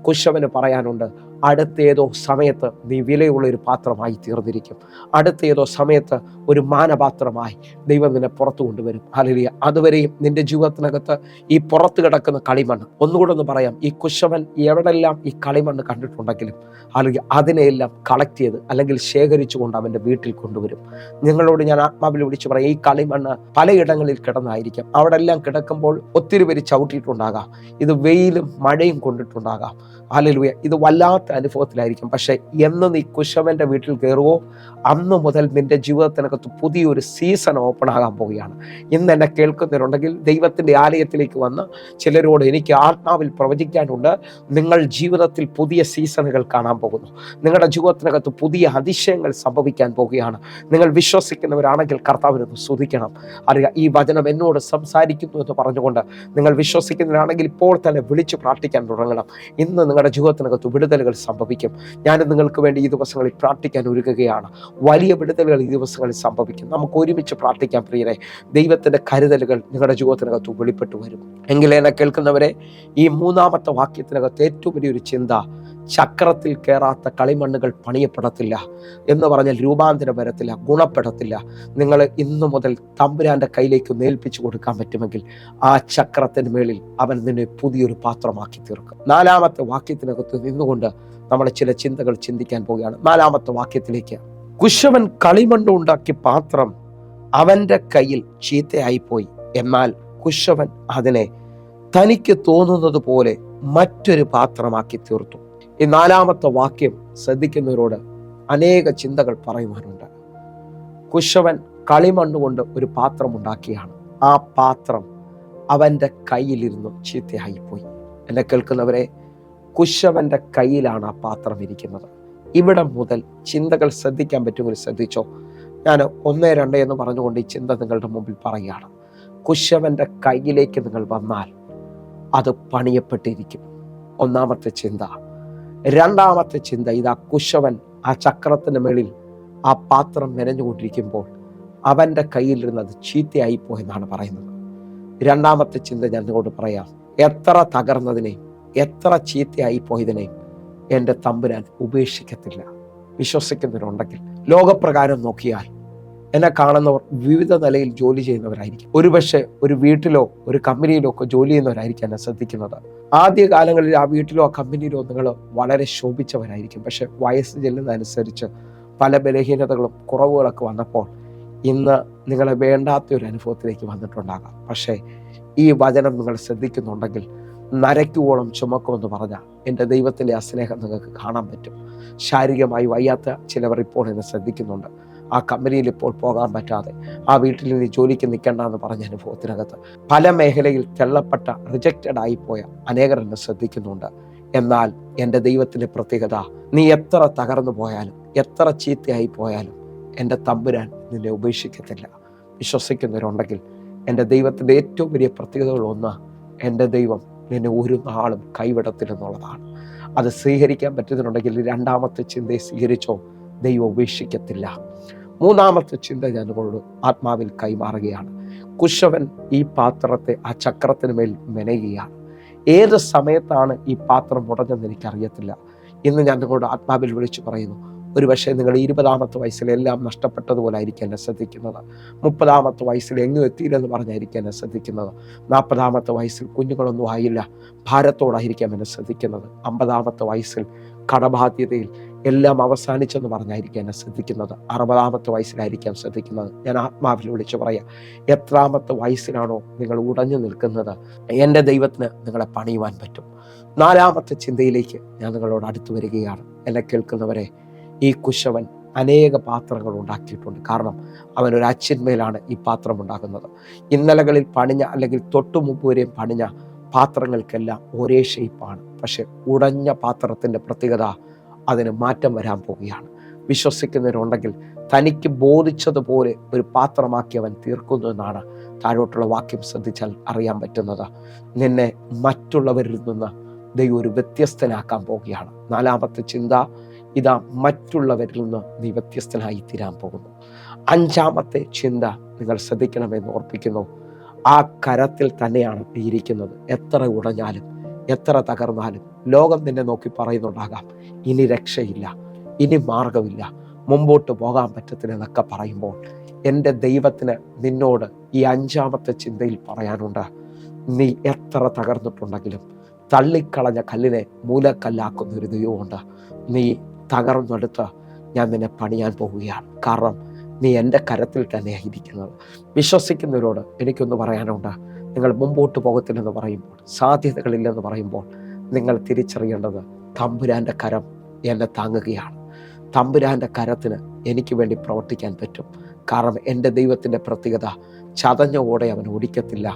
കുശവന് പറയാനുണ്ട്, അടുത്തേതോ സമയത്ത് നീ വിലയുള്ള ഒരു പാത്രമായി തീർന്നിരിക്കും. അടുത്തേതോ സമയത്ത് ഒരു മാനപാത്രമായി ദൈവം നിന്നെ പുറത്തു കൊണ്ടുവരും. ഹല്ലേലൂയ. അതുവരെയും നിന്റെ ജീവിതത്തിനകത്ത് ഈ പുറത്ത് കിടക്കുന്ന കളിമണ്ണ്, ഒന്നുകൂടെ ഒന്ന് പറയാം, ഈ കുശവൻ എവിടെല്ലാം ഈ കളിമണ്ണ് കണ്ടിട്ടുണ്ടെങ്കിലും അല്ലെങ്കിൽ അതിനെയെല്ലാം കളക്ട് ചെയ്ത് അല്ലെങ്കിൽ ശേഖരിച്ചുകൊണ്ട് അവൻ്റെ വീട്ടിൽ കൊണ്ടുവരും. നിങ്ങളോട് ഞാൻ ആത്മാവിൽ വിളിച്ചു പറയാം, ഈ കളിമണ്ണ് പലയിടങ്ങളിൽ കിടന്നായിരിക്കാം. അവിടെ എല്ലാം കിടക്കുമ്പോൾ ഒത്തിരി പേര് ചവിട്ടിയിട്ടുണ്ടാകാം. ഇത് വെയിലും മഴയും കൊണ്ടിട്ടുണ്ടാകാം. ഹല്ലേലൂയ. ഇത് വല്ലാത്ത അനുഭവത്തിലായിരിക്കും. പക്ഷെ എന്ന് നീ കുശവന്റെ വീട്ടിൽ കയറുവോ, അന്ന് മുതൽ നിന്റെ ജീവിതത്തിനകത്ത് പുതിയൊരു സീസൺ ഓപ്പൺ ആകാൻ പോവുകയാണ്. ഇന്ന് എന്നെ കേൾക്കുന്നവരുണ്ടെങ്കിൽ ദൈവത്തിന്റെ ആലയത്തിലേക്ക് വന്ന് ചിലരോട് എനിക്ക് ആത്മാവിൽ പ്രവചിക്കാനുണ്ട്. നിങ്ങൾ ജീവിതത്തിൽ പുതിയ സീസണുകൾ കാണാൻ പോകുന്നു. നിങ്ങളുടെ ജീവിതത്തിനകത്ത് പുതിയ അതിശയങ്ങൾ സംഭവിക്കാൻ പോവുകയാണ്. നിങ്ങൾ വിശ്വസിക്കുന്നവരാണെങ്കിൽ കർത്താവിനൊന്ന് സ്തുതിക്കണം. അറിയാം, ഈ വചനം എന്നോട് സംസാരിക്കുന്നു എന്ന് പറഞ്ഞുകൊണ്ട് നിങ്ങൾ വിശ്വസിക്കുന്നവരാണെങ്കിൽ ഇപ്പോൾ തന്നെ വിളിച്ച് പ്രാർത്ഥിക്കാൻ തുടങ്ങണം. ഇന്ന് നിങ്ങളുടെ ജീവിതത്തിനകത്ത് വിടുതലുകൾ സംഭവിക്കും. ഞാനും നിങ്ങൾക്ക് വേണ്ടി ഈ ദിവസങ്ങളിൽ പ്രാർത്ഥിക്കാൻ ഒരുങ്ങുകയാണ്. വലിയ വിടുതലുകൾ ഈ ദിവസങ്ങളിൽ സംഭവിക്കും. നമുക്ക് ഒരുമിച്ച് പ്രാർത്ഥിക്കാൻ പ്രിയരെ. ദൈവത്തിന്റെ കരുതലുകൾ നിങ്ങളുടെ ജീവിതത്തിനകത്ത് വെളിപ്പെട്ടു വരും. എങ്കിൽ എന്നെ കേൾക്കുന്നവരെ, ഈ 3-ാമത്തെ വാക്യത്തിനകത്ത് ഏറ്റവും വലിയൊരു ചിന്ത, ചക്രത്തിൽ കയറാത്ത കളിമണ്ണുകൾ പണിയപ്പെടത്തില്ല എന്ന് പറഞ്ഞാൽ രൂപാന്തരം വരത്തില്ല, ഗുണപ്പെടത്തില്ല. നിങ്ങൾ ഇന്നു മുതൽ തമ്പുരാന്റെ കയ്യിലേക്ക് ഏൽപ്പിച്ചു കൊടുക്കാൻ പറ്റുമെങ്കിൽ ആ ചക്രത്തിന് മേളിൽ അവൻ നിന്നെ പുതിയൊരു പാത്രമാക്കി തീർക്കും. 4-ാമത്തെ വാക്യത്തിനകത്ത് നിന്നുകൊണ്ട് നമ്മൾ ചില ചിന്തകൾ ചിന്തിക്കാൻ പോവുകയാണ്. 4-ാമത്തെ വാക്യത്തിലേക്ക്, കുശവൻ കളിമണ്ണ് ഉണ്ടാക്കിയ പാത്രം അവന്റെ കയ്യിൽ ചീത്തയായിപ്പോയി, എന്നാൽ കുശവൻ അതിനെ തനിക്ക് തോന്നുന്നത് പോലെ മറ്റൊരു പാത്രമാക്കി തീർത്തു. ഈ 4-ാമത്തെ വാക്യം ശ്രദ്ധിക്കുന്നവരോട് അനേക ചിന്തകൾ പറയുവാനുണ്ട്. കുശവൻ കളിമണ്ണുകൊണ്ട് ഒരു പാത്രം ഉണ്ടാക്കിയാണ്. ആ പാത്രം അവൻ്റെ കയ്യിലിരുന്ന് ചീത്തയായിപ്പോയി. എന്നെ കേൾക്കുന്നവരെ, കുശവന്റെ കയ്യിലാണ് ആ പാത്രം ഇരിക്കുന്നത്. ഇവിടെ മുതൽ ചിന്തകൾ ശ്രദ്ധിക്കാൻ പറ്റുമെങ്കിൽ ശ്രദ്ധിച്ചോ. ഞാൻ 1, 2 എന്ന് പറഞ്ഞുകൊണ്ട് ഈ ചിന്ത നിങ്ങളുടെ മുമ്പിൽ പറയുകയാണ്. കുശവന്റെ കയ്യിലേക്ക് നിങ്ങൾ വന്നാൽ അത് പണിയപ്പെട്ടിരിക്കും. 1-ാമത്തെ ചിന്ത. 2-ാമത്തെ ചിന്ത, ഇതാ കുശവൻ ആ ചക്രത്തിന് മേളിൽ ആ പാത്രം മെനഞ്ഞുകൊണ്ടിരിക്കുമ്പോൾ അവൻ്റെ കയ്യിലിരുന്നത് ചീത്തയായിപ്പോയെന്നാണ് പറയുന്നത്. 2-ാമത്തെ ചിന്ത ഞാൻ നിങ്ങളോട് പറയാം. എത്ര തകർന്നതിനെയും എത്ര ചീത്തയായി പോയതിനെയും എൻ്റെ തമ്പുരാൻ ഉപേക്ഷിക്കത്തില്ല. വിശ്വസിക്കുന്നവരുണ്ടെങ്കിൽ ലോകപ്രകാരം നോക്കിയാൽ എന്നെ കാണുന്നവർ വിവിധ നിലയിൽ ജോലി ചെയ്യുന്നവരായിരിക്കും. ഒരുപക്ഷെ ഒരു വീട്ടിലോ ഒരു കമ്പനിയിലോ ഒക്കെ ജോലി ചെയ്യുന്നവരായിരിക്കും എന്നെ ശ്രദ്ധിക്കുന്നത്. ആദ്യ കാലങ്ങളിൽ ആ വീട്ടിലോ ആ കമ്പനിയിലോ നിങ്ങൾ വളരെ ശോഭിച്ചവരായിരിക്കും. പക്ഷെ വയസ്സ് ചെല്ലുന്നതനുസരിച്ച് പല ബലഹീനതകളും കുറവുകളൊക്കെ വന്നപ്പോൾ ഇന്ന് നിങ്ങളെ വേണ്ടാത്ത ഒരു അനുഭവത്തിലേക്ക് വന്നിട്ടുണ്ടാകാം. പക്ഷേ ഈ വചനം നിങ്ങൾ ശ്രദ്ധിക്കുന്നുണ്ടെങ്കിൽ നരയ്ക്കുവോളം ചുമക്കുമെന്ന് പറഞ്ഞാൽ എൻ്റെ ദൈവത്തിൻ്റെ ആ സ്നേഹം നിങ്ങൾക്ക് കാണാൻ പറ്റും. ശാരീരികമായി വയ്യാത്ത ചിലവർ ഇപ്പോൾ എന്നെ ശ്രദ്ധിക്കുന്നുണ്ട്. ആ കമ്പനിയിൽ ഇപ്പോൾ പോകാൻ പറ്റാതെ, ആ വീട്ടിൽ ഇനി ജോലിക്ക് നിൽക്കേണ്ട എന്ന് പറഞ്ഞ അനുഭവത്തിനകത്ത് പല മേഖലയിൽ തള്ളപ്പെട്ട റിജക്റ്റഡ് ആയിപ്പോയ അനേകർ എന്നെ ശ്രദ്ധിക്കുന്നുണ്ട്. എന്നാൽ എൻ്റെ ദൈവത്തിൻ്റെ പ്രത്യേകത, നീ എത്ര തകർന്നു പോയാലും എത്ര ചീത്തയായി പോയാലും എൻ്റെ തമ്പുരാൻ നിന്നെ ഉപേക്ഷിക്കത്തില്ല. വിശ്വസിക്കുന്നവരുണ്ടെങ്കിൽ എൻ്റെ ദൈവത്തിൻ്റെ ഏറ്റവും വലിയ പ്രത്യേകതകളൊന്ന്, എൻ്റെ ദൈവം നിന്നെ ഒരു നാളും കൈവിടത്തില്ലെന്നുള്ളതാണ്. അത് സ്വീകരിക്കാൻ പറ്റുന്നുണ്ടെങ്കിൽ 2-ാമത്തെ ചിന്തയെ സ്വീകരിച്ചോ, ദൈവം ഉപേക്ഷിക്കത്തില്ല. 3-ാമത്തെ ചിന്ത ഞാൻ നിങ്ങളോട് ആത്മാവിൽ കൈമാറുകയാണ്. കുശവൻ ഈ പാത്രത്തെ ആ ചക്രത്തിന് മേൽ മെനയുകയാണ്. ഏത് സമയത്താണ് ഈ പാത്രം ഉടഞ്ഞെന്ന് എനിക്കറിയത്തില്ല. ഇന്ന് ഞാൻ നിങ്ങളോട് ആത്മാവിൽ വിളിച്ചു പറയുന്നു, ഒരുപക്ഷെ നിങ്ങൾ 20-ാമത്തെ വയസ്സിൽ എല്ലാം നഷ്ടപ്പെട്ടതുപോലെ ആയിരിക്കും എന്നെ ശ്രദ്ധിക്കുന്നത്. 30-ാമത്തെ വയസ്സിൽ എങ്ങും എത്തിയില്ലെന്ന് പറഞ്ഞായിരിക്കും എന്നെ ശ്രദ്ധിക്കുന്നത്. 40-ാമത്തെ വയസ്സിൽ കുഞ്ഞുങ്ങളൊന്നും ആയില്ല, ഭാരത്തോടായിരിക്കാം എന്നെ ശ്രദ്ധിക്കുന്നത്. 50-ാമത്തെ വയസ്സിൽ കടബാധ്യതയിൽ എല്ലാം അവസാനിച്ചെന്ന് പറഞ്ഞായിരിക്കും എന്നെ ശ്രദ്ധിക്കുന്നത്. 60-ാമത്തെ വയസ്സിലായിരിക്കാം ശ്രദ്ധിക്കുന്നത്. ഞാൻ ആത്മാവിൽ വിളിച്ചു പറയാം, എത്രാമത്തെ വയസ്സിലാണോ നിങ്ങൾ ഉടഞ്ഞു നിൽക്കുന്നത്, എൻ്റെ ദൈവത്തിന് നിങ്ങളെ പണിയുവാൻ പറ്റും. 4-ാമത്തെ ചിന്തയിലേക്ക് ഞാൻ നിങ്ങളോട് അടുത്തു വരികയാണ്. എന്നെ കേൾക്കുന്നവരെ, ഈ കുശവൻ അനേക പാത്രങ്ങൾ ഉണ്ടാക്കിയിട്ടുണ്ട്. കാരണം അവൻ ഒരു അച്ചിന്മേലാണ് ഈ പാത്രം ഉണ്ടാക്കുന്നത്. ഇന്നലകളിൽ പണിഞ്ഞ അല്ലെങ്കിൽ തൊട്ടു മുമ്പ് വരെയും പണിഞ്ഞ പാത്രങ്ങൾക്കെല്ലാം ഒരേ ഷേപ്പാണ്. പക്ഷെ ഉടഞ്ഞ പാത്രത്തിൻ്റെ പ്രത്യേകത, അതിന് മാറ്റം വരാൻ പോവുകയാണ്. വിശ്വസിക്കുന്നവരുണ്ടെങ്കിൽ തനിക്ക് ബോധിച്ചതുപോലെ ഒരു പാത്രമാക്കി അവൻ തീർക്കുന്നു എന്നാണ് താഴോട്ടുള്ള വാക്യം ശ്രദ്ധിച്ചാൽ അറിയാൻ പറ്റുന്നത്. നിന്നെ മറ്റുള്ളവരിൽ നിന്ന് ദൈവം ഒരു വ്യത്യസ്തനാക്കാൻ പോവുകയാണ്. 4-ാമത്തെ ചിന്ത ഇതാ, മറ്റുള്ളവരിൽ നിന്ന് നീ വ്യത്യസ്തനായി തീരാൻ പോകുന്നു. 5-ാമത്തെ ചിന്ത നിങ്ങൾ ശ്രദ്ധിക്കണമെന്ന് ഓർപ്പിക്കുന്നു. ആ കരത്തിൽ തന്നെയാണ് നീ ഇരിക്കുന്നത്. എത്ര ഉടഞ്ഞാലും എത്ര തകർന്നാലും ലോകം നിന്നെ നോക്കി പറയുന്നുണ്ടാകാം, ഇനി രക്ഷയില്ല, ഇനി മാർഗമില്ല, മുമ്പോട്ട് പോകാൻ പറ്റത്തില്ല എന്നൊക്കെ പറയുമ്പോൾ എൻ്റെ ദൈവത്തിന് നിന്നോട് ഈ 5-ാമത്തെ ചിന്തയിൽ പറയാനുണ്ട്. നീ എത്ര തകർന്നിട്ടുണ്ടെങ്കിലും തള്ളിക്കളഞ്ഞ കല്ലിനെ മൂലക്കല്ലാക്കുന്ന ഒരു ദൈവമുണ്ട്. നീ തകർന്നെടുത്ത് ഞാൻ നിന്നെ പണിയാൻ പോവുകയാണ്. കാരണം നീ എൻ്റെ കരത്തിൽ തന്നെയാണ് ഇരിക്കുന്നത്. വിശ്വസിക്കുന്നവരോട് എനിക്കൊന്ന് പറയാനുണ്ട്. നിങ്ങൾ മുമ്പോട്ട് പോകത്തില്ലെന്ന് പറയുമ്പോൾ, സാധ്യതകളില്ലെന്ന് പറയുമ്പോൾ നിങ്ങൾ തിരിച്ചറിയേണ്ടത്, തമ്പുരാൻ്റെ കരം എന്നെ താങ്ങുകയാണ്. തമ്പുരാൻ്റെ കരത്തിന് എനിക്ക് വേണ്ടി പ്രവർത്തിക്കാൻ പറ്റും. കാരണം എൻ്റെ ദൈവത്തിൻ്റെ പ്രത്യേകത, ചതഞ്ഞ ഓടെ അവൻ ഓടിക്കത്തില്ല,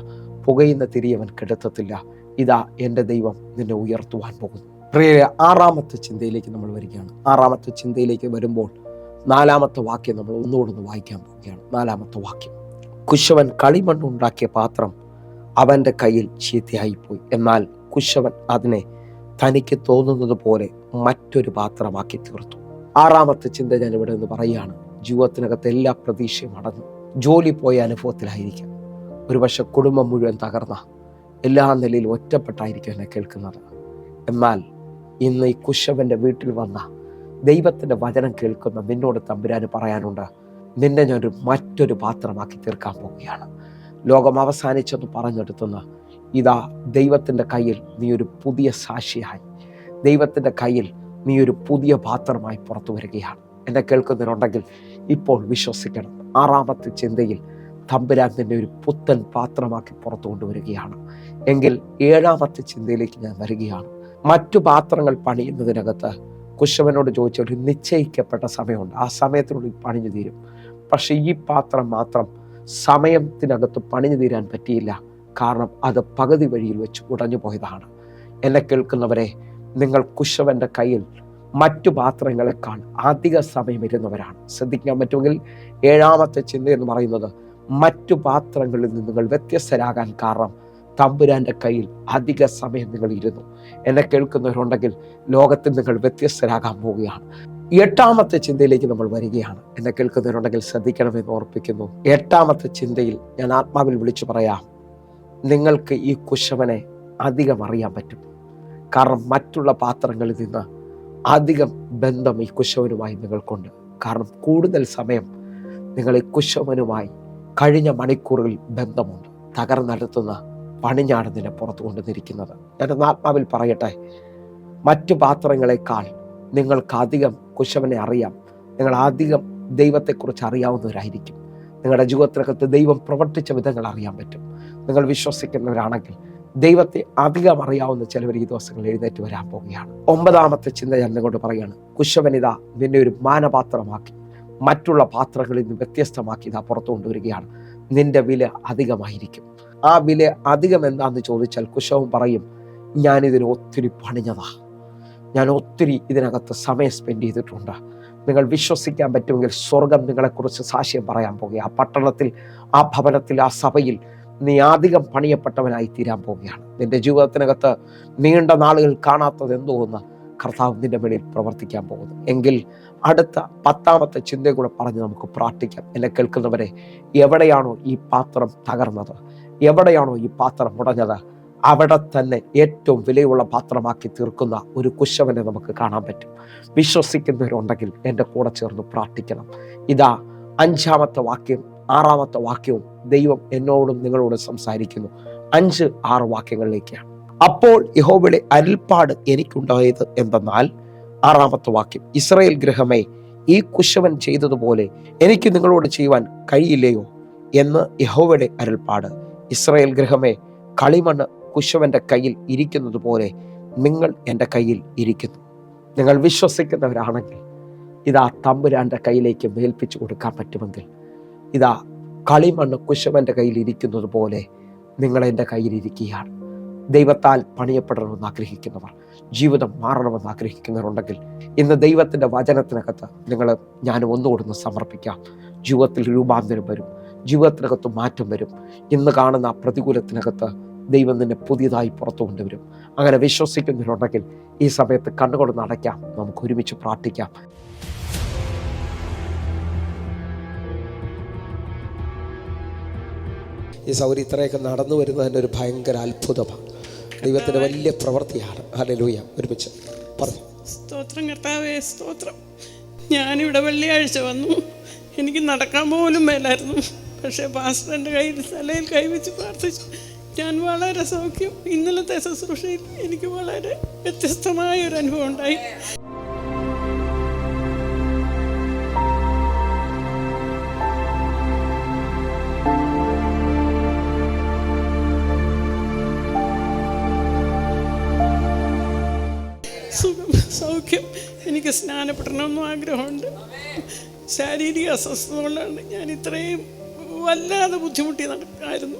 പുകയുന്ന തിരി അവൻ കെടുത്തത്തില്ല. ഇതാ എൻ്റെ ദൈവം നിന്നെ ഉയർത്തുവാൻ പോകുന്നു. പ്രിയരെ, 6-ാമത്തെ ചിന്തയിലേക്ക് നമ്മൾ വരികയാണ്. 6-ാമത്തെ ചിന്തയിലേക്ക് വരുമ്പോൾ 4-ാമത്തെ വാക്യം നമ്മൾ ഒന്നുകൂടെ വായിക്കാൻ പോവുകയാണ്. 4-ാമത്തെ വാക്യം, കുശവൻ കളിമണ്ണുണ്ടാക്കിയ പാത്രം അവൻ്റെ കയ്യിൽ ചീത്തയായിപ്പോയി. എന്നാൽ കുശവൻ അതിനെ തനിക്ക് തോന്നുന്നത് പോലെ മറ്റൊരു പാത്രമാക്കി തീർത്തു. 6-ാമത്തെ ചിന്ത ഞാൻ ഇവിടെ നിന്ന് പറയുകയാണ്. ജീവിതത്തിനകത്ത് എല്ലാ പ്രതീക്ഷയും അടഞ്ഞു, ജോലി പോയ അനുഭവത്തിലായിരിക്കാം, ഒരുപക്ഷെ കുടുംബം മുഴുവൻ തകർന്ന, എല്ലാ നിലയിലും ഒറ്റപ്പെട്ടായിരിക്കും എന്നെ കേൾക്കുന്നത്. എന്നാൽ ഇന്ന് ഈ കുശവൻ്റെ വീട്ടിൽ വന്ന ദൈവത്തിൻ്റെ വചനം കേൾക്കുന്ന നിന്നോട് തമ്പുരാന് പറയാനുണ്ട്, നിന്നെ ഞാനൊരു മറ്റൊരു പാത്രമാക്കി തീർക്കാൻ പോവുകയാണ്. ലോകം അവസാനിച്ചെന്ന് പറഞ്ഞെടുത്തുന്ന ഇതാ ദൈവത്തിൻ്റെ കയ്യിൽ നീ ഒരു പുതിയ സാക്ഷിയായി, ദൈവത്തിൻ്റെ കയ്യിൽ നീ ഒരു പുതിയ പാത്രമായി പുറത്തു വരികയാണ്. എന്നെ കേൾക്കുന്നവരുണ്ടെങ്കിൽ ഇപ്പോൾ വിശ്വസിക്കണം. 6-ാമത്തെ ചിന്തയിൽ തമ്പുരാൻ നിന്നെ ഒരു പുത്തൻ പാത്രമാക്കി പുറത്തു കൊണ്ടുവരികയാണ്. എങ്കിൽ 7ാമത്തെ ചിന്തയിലേക്ക് ഞാൻ വരികയാണ്. മറ്റു പാത്രങ്ങൾ പണിയുന്നതിനകത്ത് കുശവനോട് ചോദിച്ച ഒരു നിശ്ചയിക്കപ്പെട്ട സമയമുണ്ട്. ആ സമയത്തിനുള്ളിൽ പണിഞ്ഞു തീരും. പക്ഷെ ഈ പാത്രം മാത്രം സമയത്തിനകത്ത് പണിഞ്ഞു തീരാൻ പറ്റിയില്ല. കാരണം അത് പകുതി വഴിയിൽ വെച്ച് ഉടഞ്ഞു പോയതാണ്. എന്നെ കേൾക്കുന്നവരെ, നിങ്ങൾ കുശവന്റെ കയ്യിൽ മറ്റു പാത്രങ്ങളെക്കാൾ അധിക സമയം ഇരുന്നവരാണ്. ശ്രദ്ധിക്കാൻ പറ്റുമെങ്കിൽ 7ാമത്തെ ചിന്ത എന്ന് പറയുന്നത് മറ്റു പാത്രങ്ങളിൽ നിന്ന് നിങ്ങൾ വ്യത്യസ്തരാകാൻ കാരണം തമ്പുരാന്റെ കയ്യിൽ അധിക സമയം നിങ്ങൾ ഇരുന്നു. എന്നെ കേൾക്കുന്നവരുണ്ടെങ്കിൽ ലോകത്തിൽ നിങ്ങൾ വ്യത്യസ്തരാകാൻ പോവുകയാണ്. 8ാമത്തെ ചിന്തയിലേക്ക് നമ്മൾ വരികയാണ്. എന്നെ കേൾക്കുന്നവരുണ്ടെങ്കിൽ ശ്രദ്ധിക്കണമെന്ന് ഓർപ്പിക്കുന്നു. 8ാമത്തെ ചിന്തയിൽ ഞാൻ ആത്മാവിൽ വിളിച്ചു പറയാം, നിങ്ങൾക്ക് ഈ കുശവനെ അധികം അറിയാൻ പറ്റും. കാരണം മറ്റുള്ള പാത്രങ്ങളിൽ നിന്ന് അധികം ബന്ധം ഈ കുശവനുമായി നിങ്ങൾക്കുണ്ട്. കാരണം കൂടുതൽ സമയം നിങ്ങൾ ഈ കുശവനുമായി കഴിഞ്ഞ മണിക്കൂറുകളിൽ ബന്ധമുണ്ട്. തകർന്നെടുത്തുന്ന പണിഞ്ഞാണ് നിന്നെ പുറത്തു കൊണ്ടുവന്നിരിക്കുന്നത്. ഞാൻ ആത്മാവിൽ പറയട്ടെ, മറ്റു പാത്രങ്ങളെക്കാൾ നിങ്ങൾക്ക് അധികം കുശവനെ അറിയാം. നിങ്ങൾ അധികം ദൈവത്തെക്കുറിച്ച് അറിയാവുന്നവരായിരിക്കും. നിങ്ങളുടെ ജീവിതത്തിനകത്ത് ദൈവം പ്രവർത്തിച്ച വിധങ്ങൾ അറിയാൻ പറ്റും. നിങ്ങൾ വിശ്വസിക്കുന്നവരാണെങ്കിൽ ദൈവത്തെ അധികം അറിയാവുന്ന ചിലവർ ഈ ദിവസങ്ങളിൽ എഴുന്നേറ്റ് വരാൻ പോവുകയാണ്. 9ാമത്തെ ചിന്ത ഞാൻ നിങ്ങളോട് പറയാണ്. കുശവനിത നിന്നെ ഒരു മാനപാത്രമാക്കി മറ്റുള്ള പാത്രങ്ങളിൽ നിന്ന് വ്യത്യസ്തമാക്കി ഇതാ പുറത്തു കൊണ്ടുവരികയാണ്. നിന്റെ വില അധികമായിരിക്കും. ആ വില അധികം എന്താണെന്ന് ചോദിച്ചാൽ കുശവൻ പറയും, ഞാനിതിന് ഒത്തിരി പണിഞ്ഞതാ, ഞാൻ ഒത്തിരി ഇതിനകത്ത് സമയം സ്പെൻഡ് ചെയ്തിട്ടുണ്ട്. നിങ്ങൾ വിശ്വസിക്കാൻ പറ്റുമെങ്കിൽ സ്വർഗം നിങ്ങളെക്കുറിച്ച് സാക്ഷ്യം പറയാൻ പോകുക. ആ പട്ടണത്തിൽ, ആ ഭവനത്തിൽ, ആ സഭയിൽ നീ അധികം പണിയപ്പെട്ടവനായി തീരാൻ പോവുകയാണ്. നിന്റെ ജീവിതത്തിനകത്ത് നീണ്ട നാളുകൾ കാണാത്തത് എന്തോന്ന് കർത്താവ് നിന്റെ മേളിൽ പ്രവർത്തിക്കാൻ പോകുന്നു. എങ്കിൽ അടുത്ത 10ാമത്തെ ചിന്തയും കൂടെ പറഞ്ഞ് നമുക്ക് പ്രാർത്ഥിക്കാം. എന്നെ കേൾക്കുന്നവരെ, എവിടെയാണോ ഈ പാത്രം തകർന്നത്, എവിടെയാണോ ഈ പാത്രം ഉടഞ്ഞത്, അവിടെ തന്നെ ഏറ്റവും വിലയുള്ള പാത്രമാക്കി തീർക്കുന്ന ഒരു കുശവനെ നമുക്ക് കാണാൻ പറ്റും. വിശ്വസിക്കുന്നവരുണ്ടെങ്കിൽ എൻ്റെ കൂടെ ചേർന്ന് പ്രാർത്ഥിക്കണം. ഇതാ 5ാമത്തെ വാക്യം 6ാമത്തെ വാക്യവും ദൈവം എന്നോടും നിങ്ങളോടും സംസാരിക്കുന്നു. 5-6 വാക്യങ്ങളിലേക്കാണ്. അപ്പോൾ യഹോവയുടെ അരുൾപ്പാട് എനിക്കുണ്ടായത് എന്തെന്നാൽ, 6ാമത്തെ വാക്യം, ഇസ്രായേൽ ഗൃഹമേ, ഈ കുശവൻ ചെയ്തതുപോലെ എനിക്ക് നിങ്ങളോട് ചെയ്യുവാൻ കഴിയില്ലയോ എന്ന് യഹോവയുടെ അരുൾപ്പാട്. ഇസ്രായേൽ ഗൃഹമേ, കളിമണ്ണ് കുശവന്റെ കയ്യിൽ ഇരിക്കുന്നത് പോലെ നിങ്ങൾ എൻ്റെ കയ്യിൽ ഇരിക്കുന്നു. നിങ്ങൾ വിശ്വസിക്കുന്നവരാണെങ്കിൽ ഇതാ തമ്പുരാന്റെ കയ്യിലേക്ക് ഏൽപ്പിച്ചു കൊടുക്കാൻ പറ്റുമെങ്കിൽ, ഇതാ കളിമണ്ണ് കുശവന്റെ കയ്യിൽ ഇരിക്കുന്നത് പോലെ നിങ്ങൾ എൻ്റെ കയ്യിലിരിക്കുകയാണ്. ദൈവത്താൽ പണിയപ്പെടണമെന്ന് ആഗ്രഹിക്കുന്നവർ, ജീവിതം മാറണമെന്ന് ആഗ്രഹിക്കുന്നവരുണ്ടെങ്കിൽ ഇന്ന് ദൈവത്തിൻ്റെ വചനത്തിനകത്ത് ഞാനും ഒന്നുകൂടെ സമർപ്പിക്കാം. ജീവിതത്തിൽ രൂപാന്തരം വരും, ജീവിതത്തിനകത്ത് മാറ്റം വരും. ഇന്ന് കാണുന്ന ആ പ്രതികൂലത്തിനകത്ത് ദൈവം നിന്നെ പുതിയതായി പുറത്തു കൊണ്ടുവരും. അങ്ങനെ വിശ്വസിക്കുന്നവരുണ്ടെങ്കിൽ ഈ സമയത്ത് കണ്ണുകൊണ്ട് നടക്കാം. നമുക്ക് ഒരുമിച്ച് പ്രാർത്ഥിക്കാം. ഈ സൗരി ഇത്രയൊക്കെ നടന്നു വരുന്നതിൻ്റെ ഒരു ഭയങ്കര അത്ഭുതമാണ്. ദൈവത്തിൻ്റെ വലിയ പ്രവൃത്തിയാണ്. ഹല്ലേലൂയ. ഒരുമിച്ച് പറഞ്ഞു. സ്തോത്രം കർത്താവേ, സ്തോത്രം. ഞാനിവിടെ വെള്ളിയാഴ്ച വന്നു. എനിക്ക് നടക്കാൻ പോലും മേലായിരുന്നു. പക്ഷേ പാസ്റ്ററിൻ്റെ തലയിൽ കൈവച്ച് പ്രാർത്ഥിച്ചു. ഞാൻ വളരെ സൗഖ്യം. ഇന്നലത്തെ ശുശ്രൂഷയിൽ എനിക്ക് വളരെ വ്യത്യസ്തമായ ഒരു അനുഭവം ഉണ്ടായി. സുഖം, സൗഖ്യം. എനിക്ക് സ്നാനപ്പെടണമെന്നും ആഗ്രഹമുണ്ട്. ശാരീരിക അസ്വസ്ഥത കൊണ്ടാണ് ഞാൻ ഇത്രയും വല്ലാതെ ബുദ്ധിമുട്ടി നടക്കായിരുന്നു.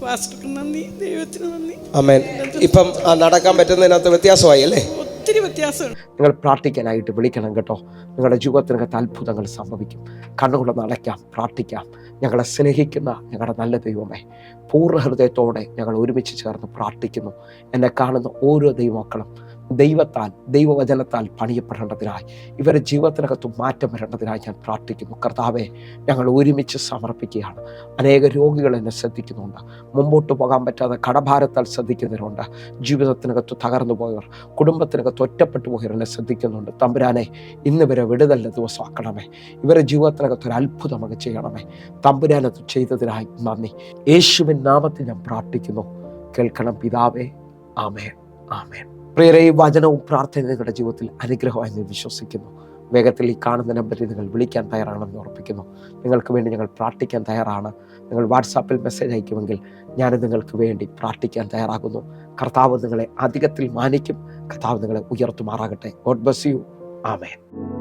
പാസ്റ്റർക്ക് നന്ദി, ദൈവത്തിന് നന്ദി. ആമേൻ. ഇപ്പം നടക്കാൻ പറ്റുന്നതിനകത്ത് വ്യത്യാസമായി അല്ലേ? ഒത്തിരി വ്യത്യാസമാണ്. നിങ്ങൾ പ്രാർത്ഥിക്കാനായിട്ട് വിളിക്കണം കേട്ടോ. നിങ്ങളുടെ ജീവിതത്തിനകത്ത് അത്ഭുതങ്ങൾ സംഭവിക്കും. കണ്ണുകൊണ്ട് അടയ്ക്കാം, പ്രാർത്ഥിക്കാം. ഞങ്ങളെ സ്നേഹിക്കുന്ന ഞങ്ങളുടെ നല്ല ദൈവമേ, പൂർണ്ണ ഹൃദയത്തോടെ ഞങ്ങൾ ഒരുമിച്ച് ചേർന്ന് പ്രാർത്ഥിക്കുന്നു. എന്നെ കാണുന്ന ഓരോ ദൈവമക്കളും ദൈവത്താൽ, ദൈവവചനത്താൽ പണിയപ്പെടേണ്ടതിനായി, ഇവരുടെ ജീവിതത്തിനകത്ത് മാറ്റം വരേണ്ടതിനായി ഞാൻ പ്രാർത്ഥിക്കുന്നു. കർത്താവെ, ഞങ്ങൾ ഒരുമിച്ച് സമർപ്പിക്കുകയാണ്. അനേക രോഗികൾ എന്നെ ശ്രദ്ധിക്കുന്നുണ്ട്. മുമ്പോട്ട് പോകാൻ പറ്റാതെ കടഭാരത്താൽ ശ്രദ്ധിക്കുന്നവരുണ്ട്. ജീവിതത്തിനകത്ത് തകർന്നു പോയവർ, കുടുംബത്തിനകത്ത് ഒറ്റപ്പെട്ടു പോയവർ എന്നെ ശ്രദ്ധിക്കുന്നുണ്ട്. തമ്പുരാനെ, ഇന്ന് ഇവരെ വിടുതലിൻ്റെ ദിവസമാക്കണമേ. ഇവരുടെ ജീവിതത്തിനകത്ത് ഒരു അത്ഭുതമൊക്കെ ചെയ്യണമേ. തമ്പുരാനത് ചെയ്തതിനായി നന്ദി. യേശുവിൻ നാമത്തിൽ ഞാൻ പ്രാർത്ഥിക്കുന്നു. കേൾക്കണം പിതാവേ. ആമേൻ, ആമേൻ. പ്രിയരേ, വചനവും പ്രാർത്ഥനയും നിങ്ങളുടെ ജീവിതത്തിൽ അനുഗ്രഹമായി ഞാൻ വിശ്വസിക്കുന്നു. വേഗത്തിൽ ഈ കാണുന്ന നമ്പറിൽ നിങ്ങൾ വിളിക്കാൻ തയ്യാറാണെന്ന് ഉറപ്പിക്കുന്നു. നിങ്ങൾക്ക് വേണ്ടി ഞങ്ങൾ പ്രാർത്ഥിക്കാൻ തയ്യാറാണ്. നിങ്ങൾ വാട്സാപ്പിൽ മെസ്സേജ് അയക്കുമെങ്കിൽ ഞാൻ നിങ്ങൾക്ക് വേണ്ടി പ്രാർത്ഥിക്കാൻ തയ്യാറാകുന്നു. കർത്താവ് നിങ്ങളെ അധികത്തിൽ മാനിക്കും. കർത്താവ് നിങ്ങളെ ഉയർത്തുമാറാകട്ടെ. God bless you. ആമേൻ.